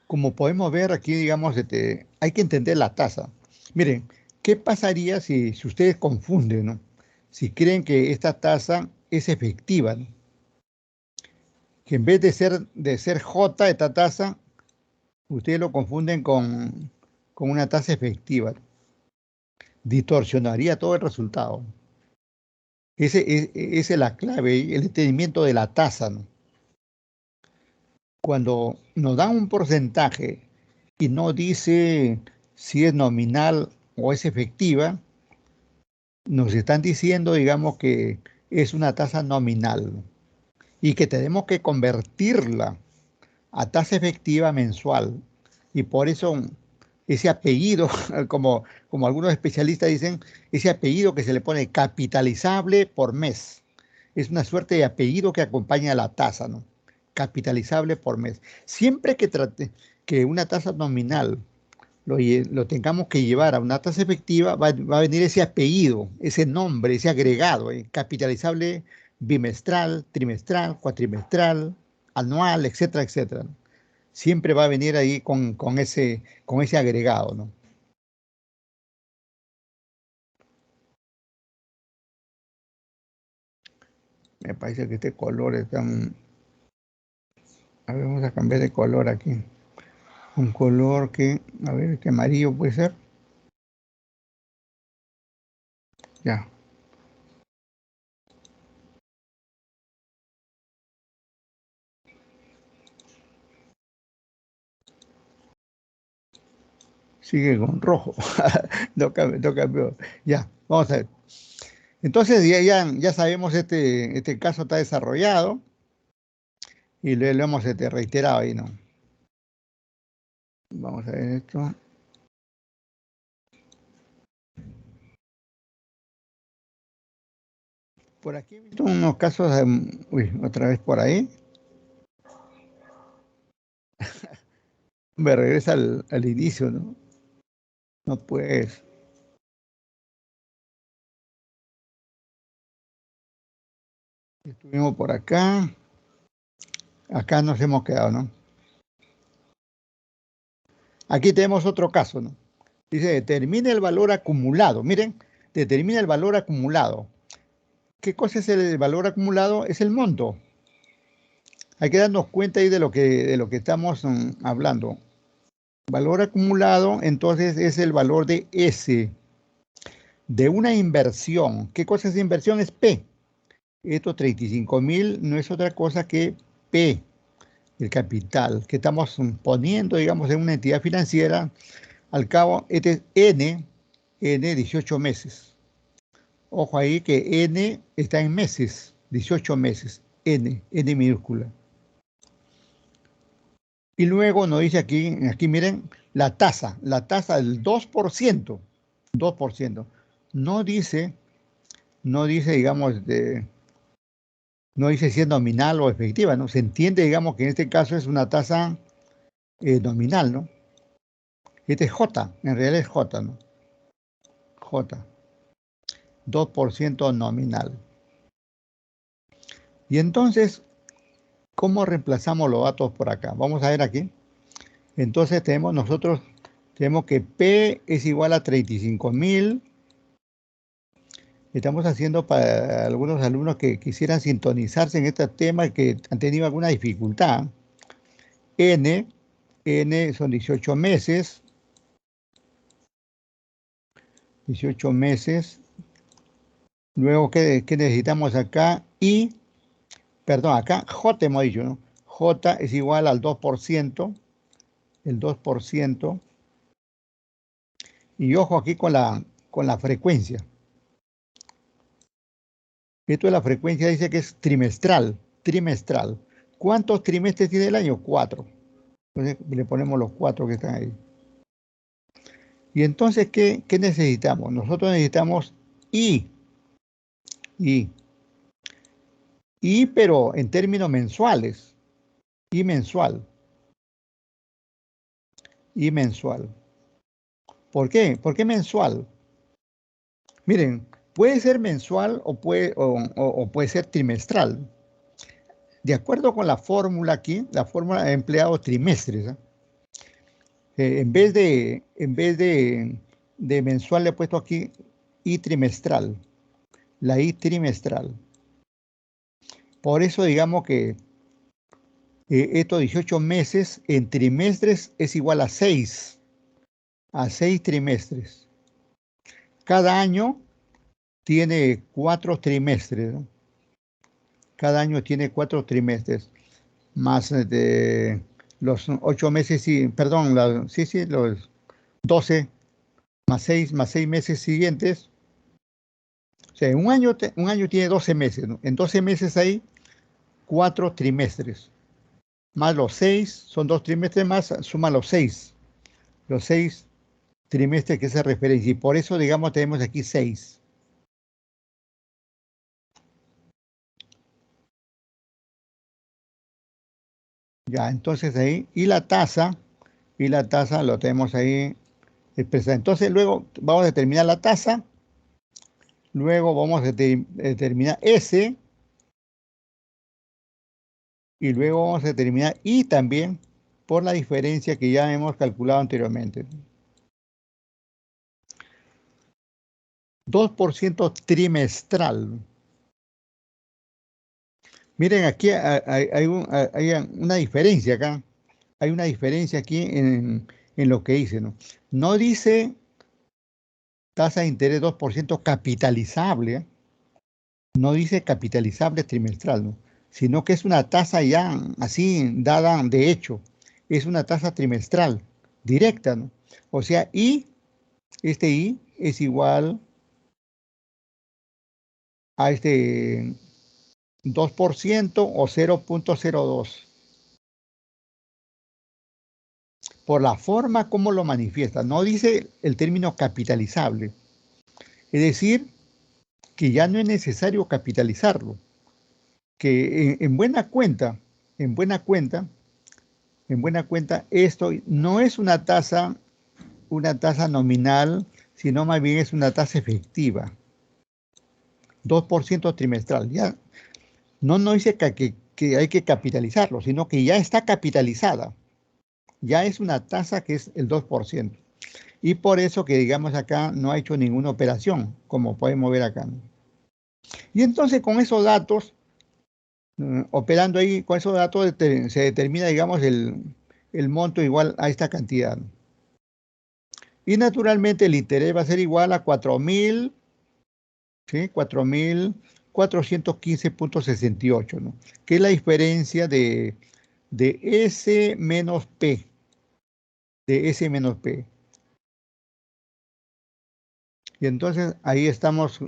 Como podemos ver aquí, digamos, hay que entender la tasa. Miren, ¿qué pasaría si ustedes confunden, ¿no? Si creen que esta tasa es efectiva, ¿no? Que en vez de ser J esta tasa, ustedes lo confunden con una tasa efectiva. Distorsionaría todo el resultado. Esa es la clave, el entendimiento de la tasa, ¿no? Cuando nos dan un porcentaje y no dice si es nominal o es efectiva, nos están diciendo, digamos, que es una tasa nominal, ¿no? Y que tenemos que convertirla a tasa efectiva mensual. Y por eso ese apellido, como algunos especialistas dicen, ese apellido que se le pone capitalizable por mes. Es una suerte de apellido que acompaña a la tasa, ¿no? Capitalizable por mes. Siempre que una tasa nominal lo tengamos que llevar a una tasa efectiva, va a venir ese apellido, ese nombre, ese agregado, capitalizable bimestral, trimestral, cuatrimestral, anual, etcétera, etcétera, ¿no? Siempre va a venir ahí con ese agregado, ¿no? Me parece que este color es tan... A ver, vamos a cambiar de color aquí. Un color que, a ver, ¿qué amarillo puede ser? Ya. Sigue con rojo. No cambió. Ya, vamos a ver. Entonces ya sabemos, este caso está desarrollado y lo hemos reiterado ahí, ¿no? Vamos a ver esto. Por aquí he visto unos casos, uy, otra vez por ahí. Me regresa al inicio, ¿no? No pues. Estuvimos por acá. Acá nos hemos quedado, ¿no? Aquí tenemos otro caso, ¿no? Dice, determina el valor acumulado. Miren, determina el valor acumulado. ¿Qué cosa es el valor acumulado? Es el monto. Hay que darnos cuenta ahí de lo que estamos hablando. Valor acumulado, entonces, es el valor de S, de una inversión. ¿Qué cosa es inversión? Es P. Estos 35.000 no es otra cosa que P, el capital que estamos poniendo, digamos, en una entidad financiera. Al cabo, este es N 18 meses. Ojo ahí que N está en meses, 18 meses, N minúscula. Y luego nos dice aquí miren, la tasa del 2%, 2%. No dice, digamos, no dice si es nominal o efectiva, ¿no? Se entiende, digamos, que en este caso es una tasa nominal, ¿no? Este es J, en realidad es J, ¿no? J, 2% nominal. Y entonces, ¿cómo reemplazamos los datos por acá? Vamos a ver aquí. Entonces tenemos que P es igual a 35.000. Estamos haciendo para algunos alumnos que quisieran sintonizarse en este tema y que han tenido alguna dificultad. N son 18 meses. 18 meses. Luego, ¿qué necesitamos acá? Acá J hemos dicho, ¿no? J es igual al 2%. El 2%. Y ojo aquí con la frecuencia. Esto de la frecuencia dice que es trimestral. ¿Cuántos trimestres tiene el año? 4. Entonces le ponemos los 4 que están ahí. Y entonces, ¿qué necesitamos? Nosotros necesitamos I, pero en términos mensuales. I mensual. ¿Por qué? ¿Por qué mensual? Miren, puede ser mensual o puede ser trimestral. De acuerdo con la fórmula aquí, la fórmula ha empleado trimestres, ¿eh? En vez de mensual le he puesto aquí I trimestral. La I trimestral. Por eso digamos que estos 18 meses en trimestres es igual a 6. A 6 trimestres. Cada año tiene 4 trimestres, ¿no? Cada año tiene 4 trimestres. Más los 8 meses, los 12 más 6 meses siguientes. O sea, un año tiene 12 meses, ¿no? En 12 meses hay 4 trimestres. Más los 6, son 2 trimestres más, suma los 6. Los 6 trimestre que se referencia. Y por eso, digamos, tenemos aquí 6. Ya, entonces ahí, y la tasa lo tenemos ahí expresada. Entonces luego vamos a determinar la tasa, luego vamos a determinar S, y luego vamos a determinar I también, por la diferencia que ya hemos calculado anteriormente. 2% trimestral. Miren, aquí hay una diferencia acá. Hay una diferencia aquí en lo que dice, ¿no? No dice tasa de interés 2% capitalizable, ¿eh? No dice capitalizable trimestral, ¿no? Sino que es una tasa ya así dada de hecho. Es una tasa trimestral directa, ¿no? O sea, este I es igual a este 2% o 0.02. Por la forma como lo manifiesta. No dice el término capitalizable. Es decir, que ya no es necesario capitalizarlo. Que en buena cuenta, esto no es una tasa nominal, sino más bien es una tasa efectiva. 2% trimestral. Ya no dice que hay que capitalizarlo, sino que ya está capitalizada. Ya es una tasa que es el 2%. Y por eso que digamos acá no ha hecho ninguna operación, como podemos ver acá, ¿no? Y entonces con esos datos, operando ahí, con esos datos se determina, digamos, el monto igual a esta cantidad, ¿no? Y naturalmente el interés va a ser igual a 4.000, ¿sí? 4.415.68, ¿no? Que es la diferencia de S menos P, de S menos P. Y entonces ahí estamos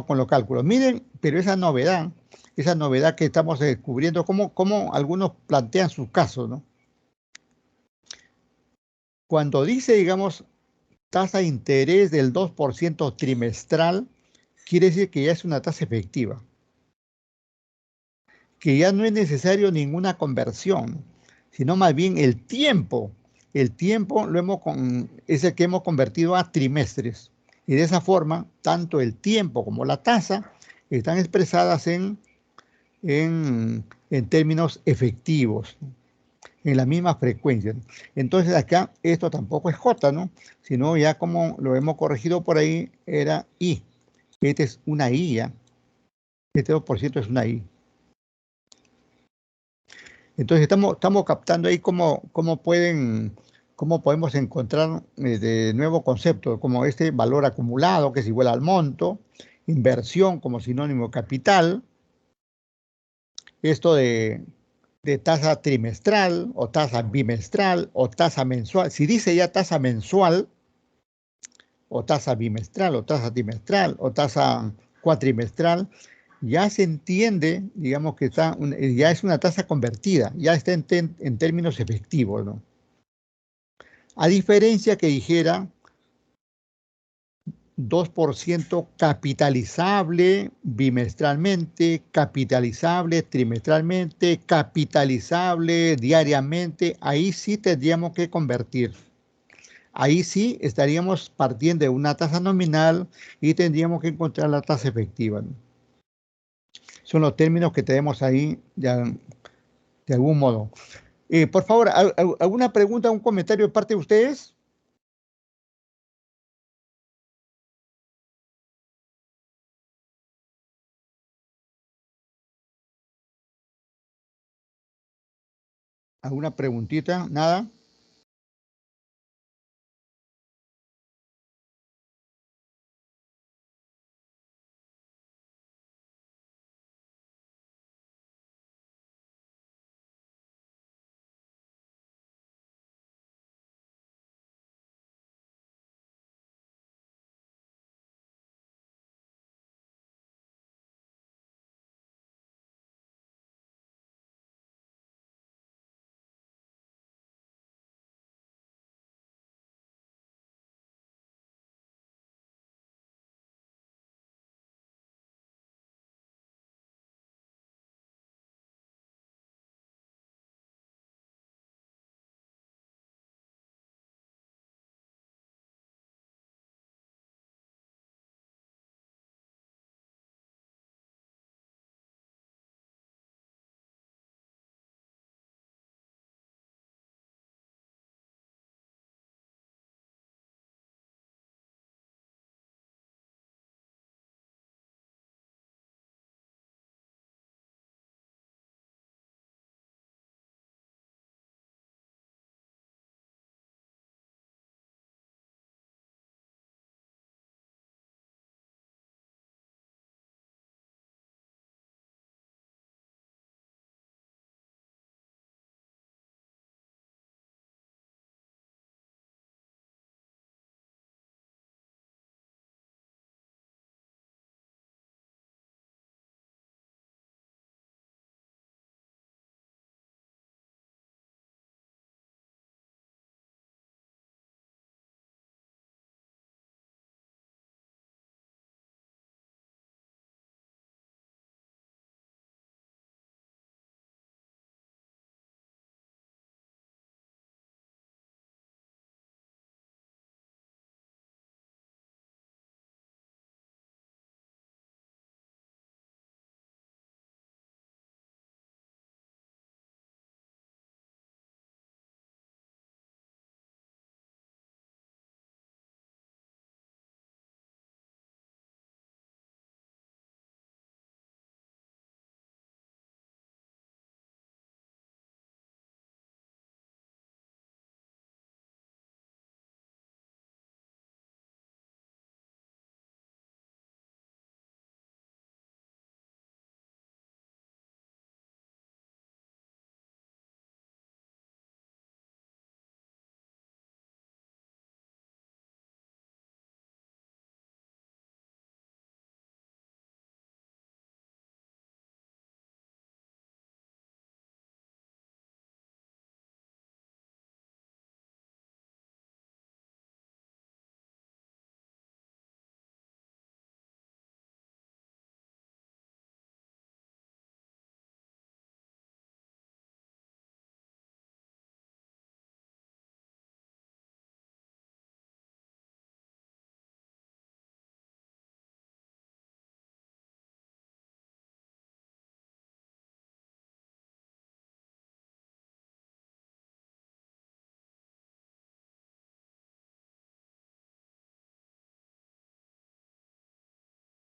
con los cálculos. Miren, pero esa novedad que estamos descubriendo, cómo algunos plantean sus casos, ¿no? Cuando dice, digamos, tasa de interés del 2% trimestral, quiere decir que ya es una tasa efectiva, que ya no es necesario ninguna conversión, sino más bien el tiempo. El tiempo es el que hemos convertido a trimestres. Y de esa forma, tanto el tiempo como la tasa están expresadas en términos efectivos, ¿no? En la misma frecuencia, ¿no? Entonces acá esto tampoco es J, ¿no? Sino ya como lo hemos corregido por ahí, era I. Este es una I, ¿ya? Este 2% es una I. Entonces estamos captando ahí cómo podemos encontrar de nuevo conceptos, como este valor acumulado, que es igual al monto, inversión como sinónimo de capital, esto de tasa trimestral o tasa bimestral o tasa mensual. Si dice ya tasa mensual o tasa bimestral o tasa trimestral o tasa cuatrimestral, ya se entiende, digamos que ya es una tasa convertida, ya está en términos efectivos, ¿no? A diferencia que dijera 2% capitalizable bimestralmente, capitalizable trimestralmente, capitalizable diariamente, ahí sí tendríamos que convertir. Ahí sí estaríamos partiendo de una tasa nominal y tendríamos que encontrar la tasa efectiva, ¿no? Son los términos que tenemos ahí de algún modo. Por favor, ¿alguna pregunta, un comentario de parte de ustedes? ¿Alguna preguntita? ¿Nada?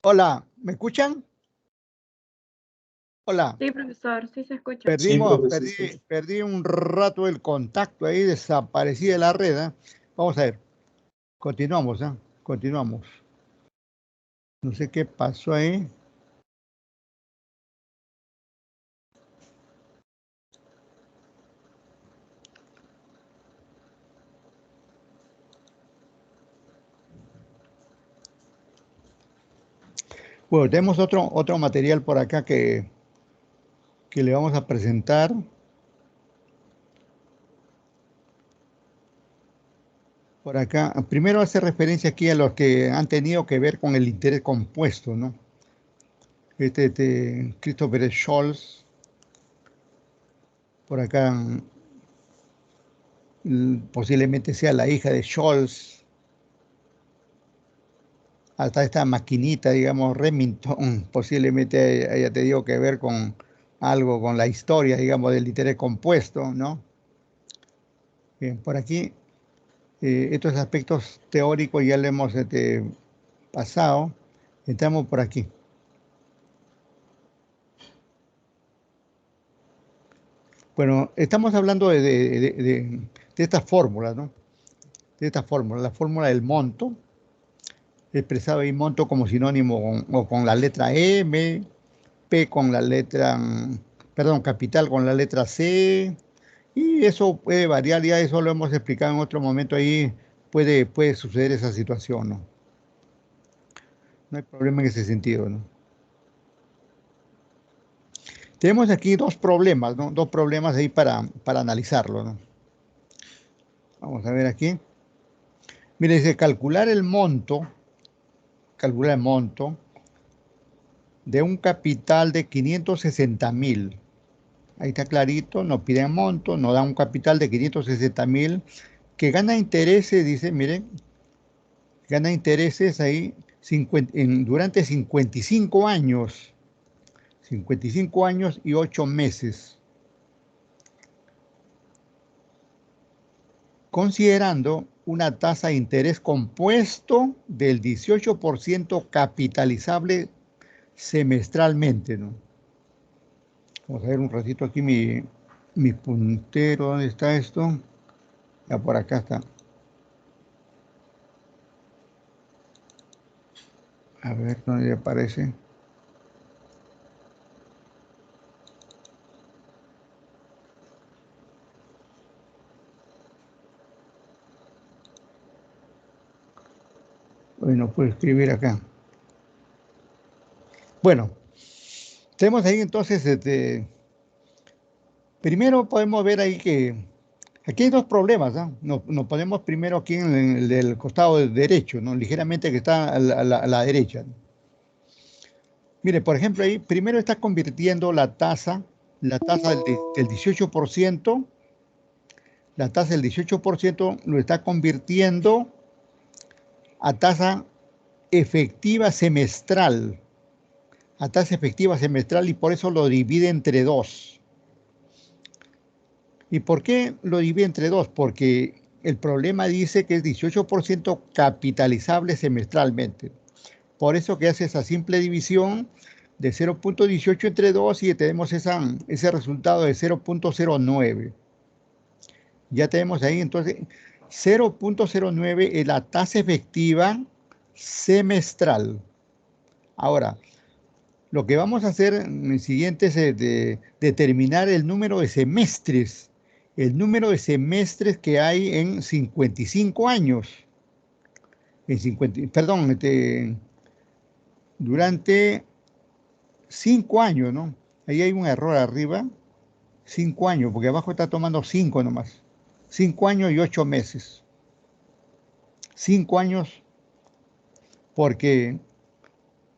Hola, ¿me escuchan? Hola. Sí, profesor, sí se escucha. Perdí un rato el contacto ahí, desaparecí de la red. ¿Eh? Vamos a ver. Continuamos, ¿eh? Continuamos. No sé qué pasó ahí. Bueno, tenemos otro material por acá que le vamos a presentar. Por acá, primero hace referencia aquí a los que han tenido que ver con el interés compuesto, ¿no? Christopher Scholz, por acá posiblemente sea la hija de Scholz, hasta esta maquinita, digamos, Remington, posiblemente haya tenido que ver con algo, con la historia, digamos, del interés compuesto, ¿no? Bien, por aquí, estos aspectos teóricos ya lo hemos pasado, entramos por aquí. Bueno, estamos hablando de estas fórmulas, ¿no? De esta fórmula, la fórmula del monto, expresado ahí monto como sinónimo o con la letra M, P con la letra, perdón, capital con la letra C, y eso puede variar, ya eso lo hemos explicado en otro momento ahí, puede suceder esa situación, ¿no? No hay problema en ese sentido, ¿no? Tenemos aquí dos problemas, ¿no? Dos problemas ahí para analizarlo, ¿no? Vamos a ver aquí. Mire, dice calcular el monto de un capital de 560.000. Ahí está clarito, nos piden monto, nos da un capital de 560.000 que gana intereses, dice, miren, gana intereses ahí durante 55 años. 55 años y 8 meses. Considerando una tasa de interés compuesto del 18% capitalizable semestralmente, ¿no? Vamos a ver un ratito aquí mi puntero, ¿dónde está esto? Ya por acá está. A ver, ¿dónde aparece? Bueno, puedo escribir acá. Bueno, tenemos ahí entonces, primero podemos ver ahí que aquí hay dos problemas, ¿no? Nos ponemos primero aquí en el del costado derecho, ¿no? Ligeramente que está a la derecha, ¿no? Mire, por ejemplo, ahí primero está convirtiendo la tasa del 18%, la tasa del 18% lo está convirtiendo a tasa efectiva semestral, y por eso lo divide entre 2. ¿Y por qué lo divide entre 2? Porque el problema dice que es 18% capitalizable semestralmente. Por eso que hace esa simple división de 0.18 entre 2 y tenemos ese resultado de 0.09. Ya tenemos ahí entonces 0.09 es la tasa efectiva semestral. Ahora, lo que vamos a hacer en el siguiente es determinar el número de semestres. El número de semestres que hay en 55 años. Durante 5 años, ¿no? Ahí hay un error arriba. 5 años, porque abajo está tomando 5 nomás. 5 años y 8 meses. 5 años porque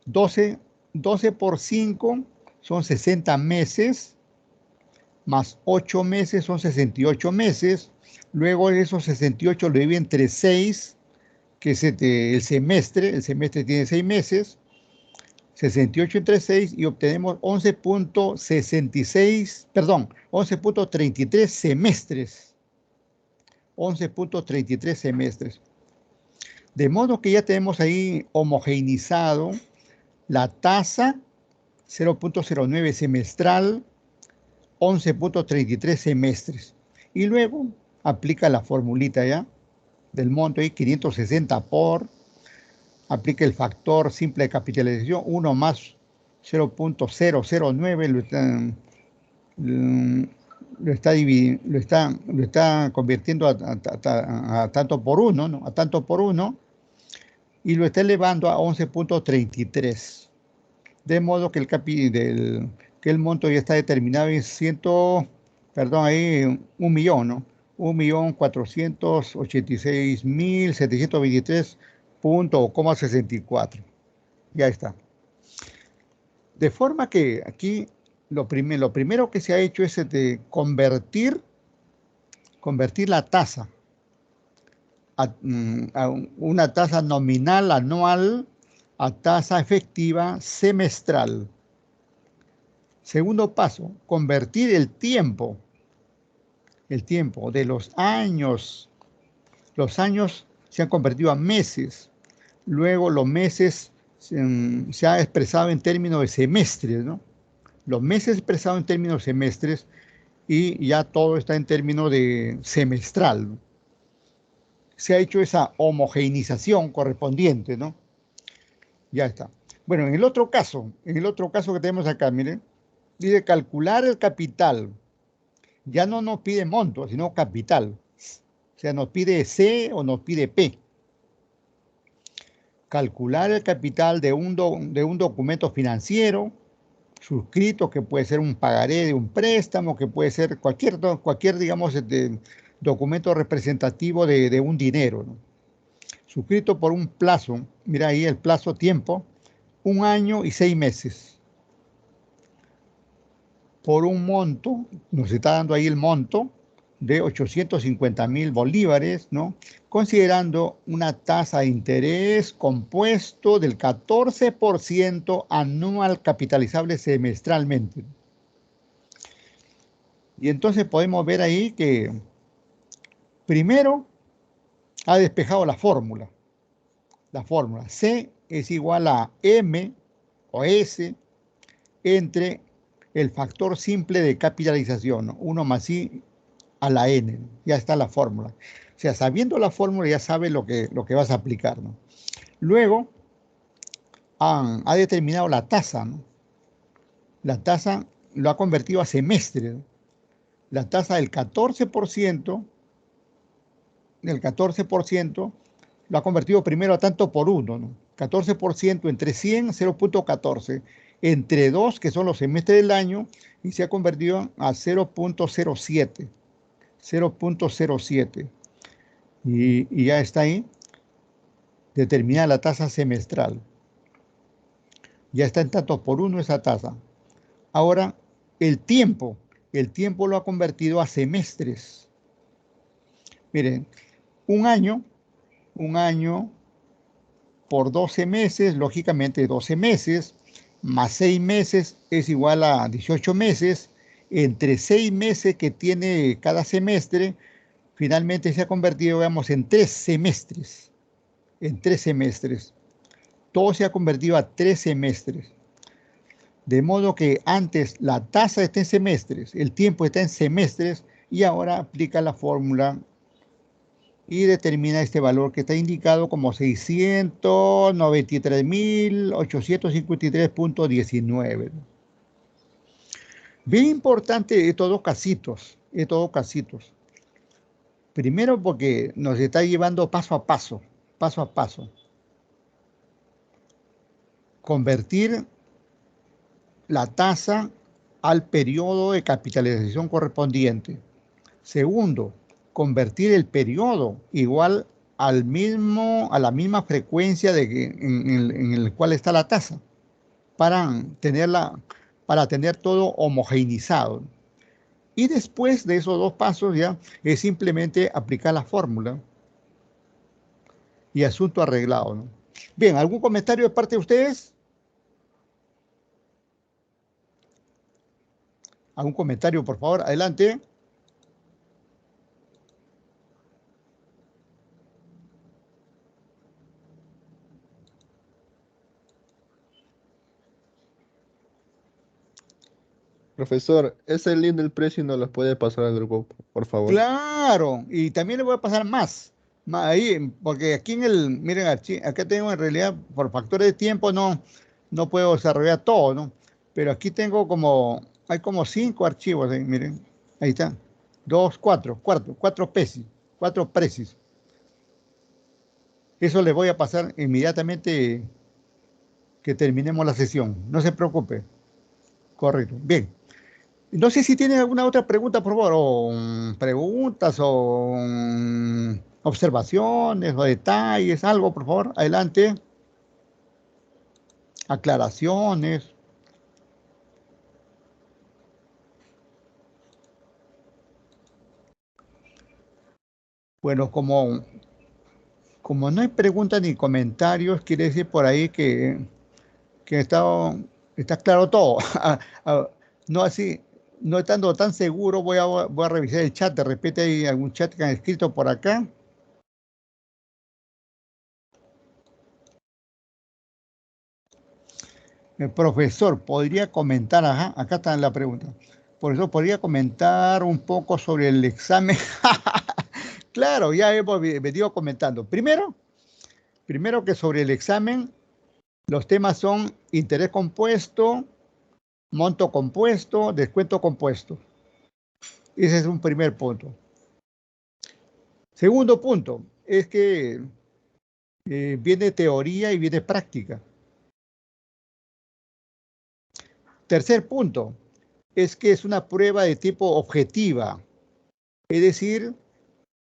12 por 5 son 60 meses, más 8 meses son 68 meses. Luego esos 68 lo divide entre 6, que es el semestre tiene 6 meses, 68 entre 6 y obtenemos 11.33 semestres. 11.33 semestres. De modo que ya tenemos ahí homogeneizado la tasa 0.09 semestral, 11.33 semestres. Y luego aplica la formulita ya del monto ahí, 560 por, aplica el factor simple de capitalización, 1 más 0.009, lo está convirtiendo a tanto por uno, ¿no? A tanto por uno, y lo está elevando a 11.33. De modo que que el monto ya está determinado en un millón, ¿no? 1.486.723.64. Ya está. De forma que aquí lo primero que se ha hecho es convertir la tasa a una tasa nominal anual a tasa efectiva semestral. Segundo paso, convertir el tiempo de los años. Los años se han convertido a meses. Luego los meses se ha expresado en términos de semestres, ¿no? Los meses expresados en términos de semestres y ya todo está en términos de semestral, ¿no? Se ha hecho esa homogeneización correspondiente, ¿no? Ya está. Bueno, en el otro caso que tenemos acá, miren, dice calcular el capital. Ya no nos pide monto, sino capital. O sea, nos pide C o nos pide P. Calcular el capital de un documento financiero suscrito, que puede ser un pagaré de un préstamo, que puede ser cualquier digamos, documento representativo de un dinero, ¿no? Suscrito por un plazo, mira ahí el plazo tiempo, 1 año y 6 meses. Por un monto, nos está dando ahí el monto de 850.000 bolívares, ¿no? Considerando una tasa de interés compuesto del 14% anual capitalizable semestralmente. Y entonces podemos ver ahí que primero ha despejado la fórmula. La fórmula C es igual a M o S entre el factor simple de capitalización, ¿no? 1 más I a la N. Ya está la fórmula. O sea, sabiendo la fórmula ya sabes lo que vas a aplicar, ¿no? Luego ha determinado la tasa, ¿no? La tasa lo ha convertido a semestre, ¿no? La tasa del 14%, lo ha convertido primero a tanto por uno, ¿no? 14% entre 100, 0.14. Entre 2, que son los semestres del año, y se ha convertido a 0.07. 0.07. Y ya está ahí, determinada la tasa semestral. Ya está en tanto por uno esa tasa. Ahora, el tiempo lo ha convertido a semestres. Miren, un año por 12 meses, lógicamente 12 meses, más 6 meses es igual a 18 meses. Entre 6 meses que tiene cada semestre, finalmente se ha convertido, digamos, en 3 semestres. En 3 semestres. Todo se ha convertido a 3 semestres. De modo que antes la tasa está en semestres, el tiempo está en semestres, y ahora aplica la fórmula y determina este valor que está indicado como 693.853.19. Bien importante estos dos casitos, Primero porque nos está llevando paso a paso. Convertir la tasa al periodo de capitalización correspondiente. Segundo, convertir el periodo igual a la misma frecuencia en el cual está la tasa, para tener todo homogeneizado. Y después de esos dos pasos ya es simplemente aplicar la fórmula y asunto arreglado, ¿no? Bien, ¿algún comentario de parte de ustedes? ¿Algún comentario, por favor? Adelante. Profesor, ese link del precio no los puede pasar al grupo, por favor. Claro, y también le voy a pasar más. Ahí, porque aquí miren, acá tengo en realidad, por factores de tiempo, no puedo desarrollar todo, ¿no? Pero aquí tengo hay como 5 archivos, miren, ahí está. 2, 4 PESI, 4 precis. Eso le voy a pasar inmediatamente que terminemos la sesión. No se preocupe. Correcto. Bien. No sé si tienen alguna otra pregunta, por favor, o preguntas, o observaciones, o detalles, algo, por favor, adelante. Aclaraciones. Bueno, como no hay preguntas ni comentarios, quiere decir por ahí que está claro todo. No así, no estando tan seguro, voy a revisar el chat. De repente hay algún chat que han escrito por acá. El profesor podría comentar, acá está la pregunta. Profesor, ¿podría comentar un poco sobre el examen? Claro, ya hemos venido comentando. Primero que sobre el examen, los temas son interés compuesto, monto compuesto, descuento compuesto. Ese es un primer punto. Segundo punto, es que viene teoría y viene práctica. Tercer punto, es que es una prueba de tipo objetiva, es decir,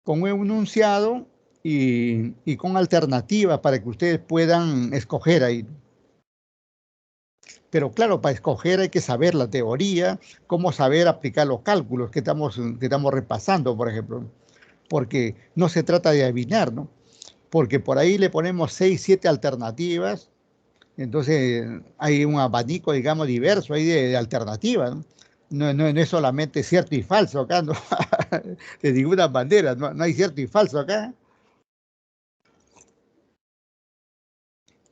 con un enunciado y con alternativas para que ustedes puedan escoger ahí. Pero claro, para escoger hay que saber la teoría, cómo saber aplicar los cálculos que estamos repasando, por ejemplo. Porque no se trata de adivinar, ¿no? Porque por ahí le ponemos 6, 7 alternativas, entonces hay un abanico, digamos, diverso ahí de alternativas, ¿no? No es solamente cierto y falso acá, ¿no? De ninguna manera, no hay cierto y falso acá.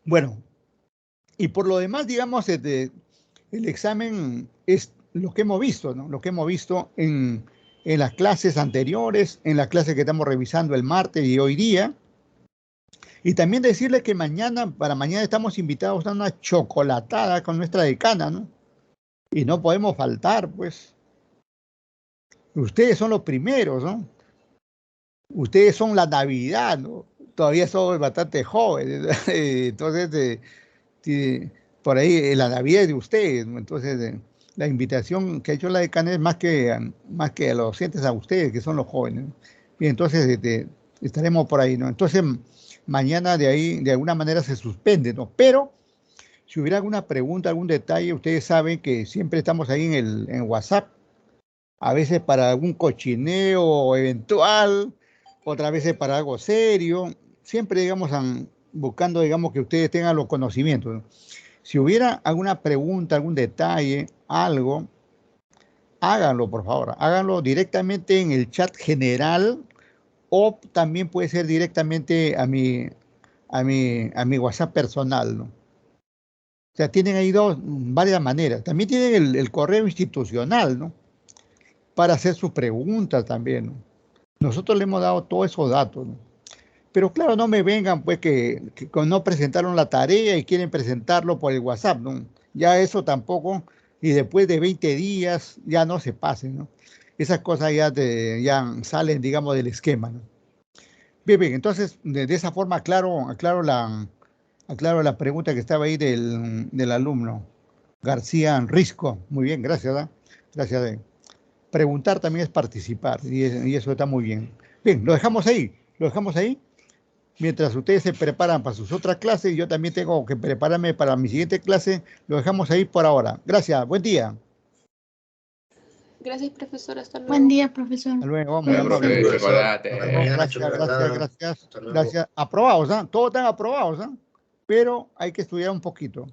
Bueno, y por lo demás, digamos, el examen es lo que hemos visto, ¿no? Lo que hemos visto en las clases anteriores, en la clase que estamos revisando el martes y hoy día. Y también decirle que para mañana estamos invitados a una chocolatada con nuestra decana, ¿no? Y no podemos faltar, pues. Ustedes son los primeros, ¿no? Ustedes son la Navidad, ¿no? Todavía somos bastante jóvenes. Entonces, por ahí la Navidad es de ustedes, ¿no? Entonces, la invitación que ha hecho la decana es más que a los docentes, a ustedes, que son los jóvenes, ¿no? Y entonces estaremos por ahí, ¿no? Entonces, mañana de ahí, de alguna manera, se suspende, ¿no? Pero, si hubiera alguna pregunta, algún detalle, ustedes saben que siempre estamos ahí en WhatsApp, a veces para algún cochineo eventual, otras veces para algo serio, siempre, digamos, buscando, digamos, que ustedes tengan los conocimientos, ¿no? Si hubiera alguna pregunta, algún detalle, algo, háganlo, por favor. Háganlo directamente en el chat general o también puede ser directamente a mi WhatsApp personal, ¿no? O sea, tienen ahí varias maneras. También tienen el correo institucional, ¿no? Para hacer sus preguntas también, ¿no? Nosotros le hemos dado todos esos datos, ¿no? Pero claro, no me vengan pues que no presentaron la tarea y quieren presentarlo por el WhatsApp, ¿no? Ya eso tampoco, y después de 20 días ya no se pasen, ¿no? Esas cosas ya salen, digamos, del esquema, ¿no? Bien, entonces de esa forma aclaro la pregunta que estaba ahí del alumno García Risco. Muy bien, gracias, ¿eh? Gracias. Preguntar también es participar y eso está muy bien. Bien, lo dejamos ahí. Mientras ustedes se preparan para sus otras clases, yo también tengo que prepararme para mi siguiente clase. Lo dejamos ahí por ahora. Gracias, buen día. Gracias, profesor. Hasta luego. Buen día, profesor. Hasta luego, muy Bueno, amable. profe, chocolate. Gracias. Aprobados, ¿ah? Todos están aprobados, ¿ah? Pero hay que estudiar un poquito.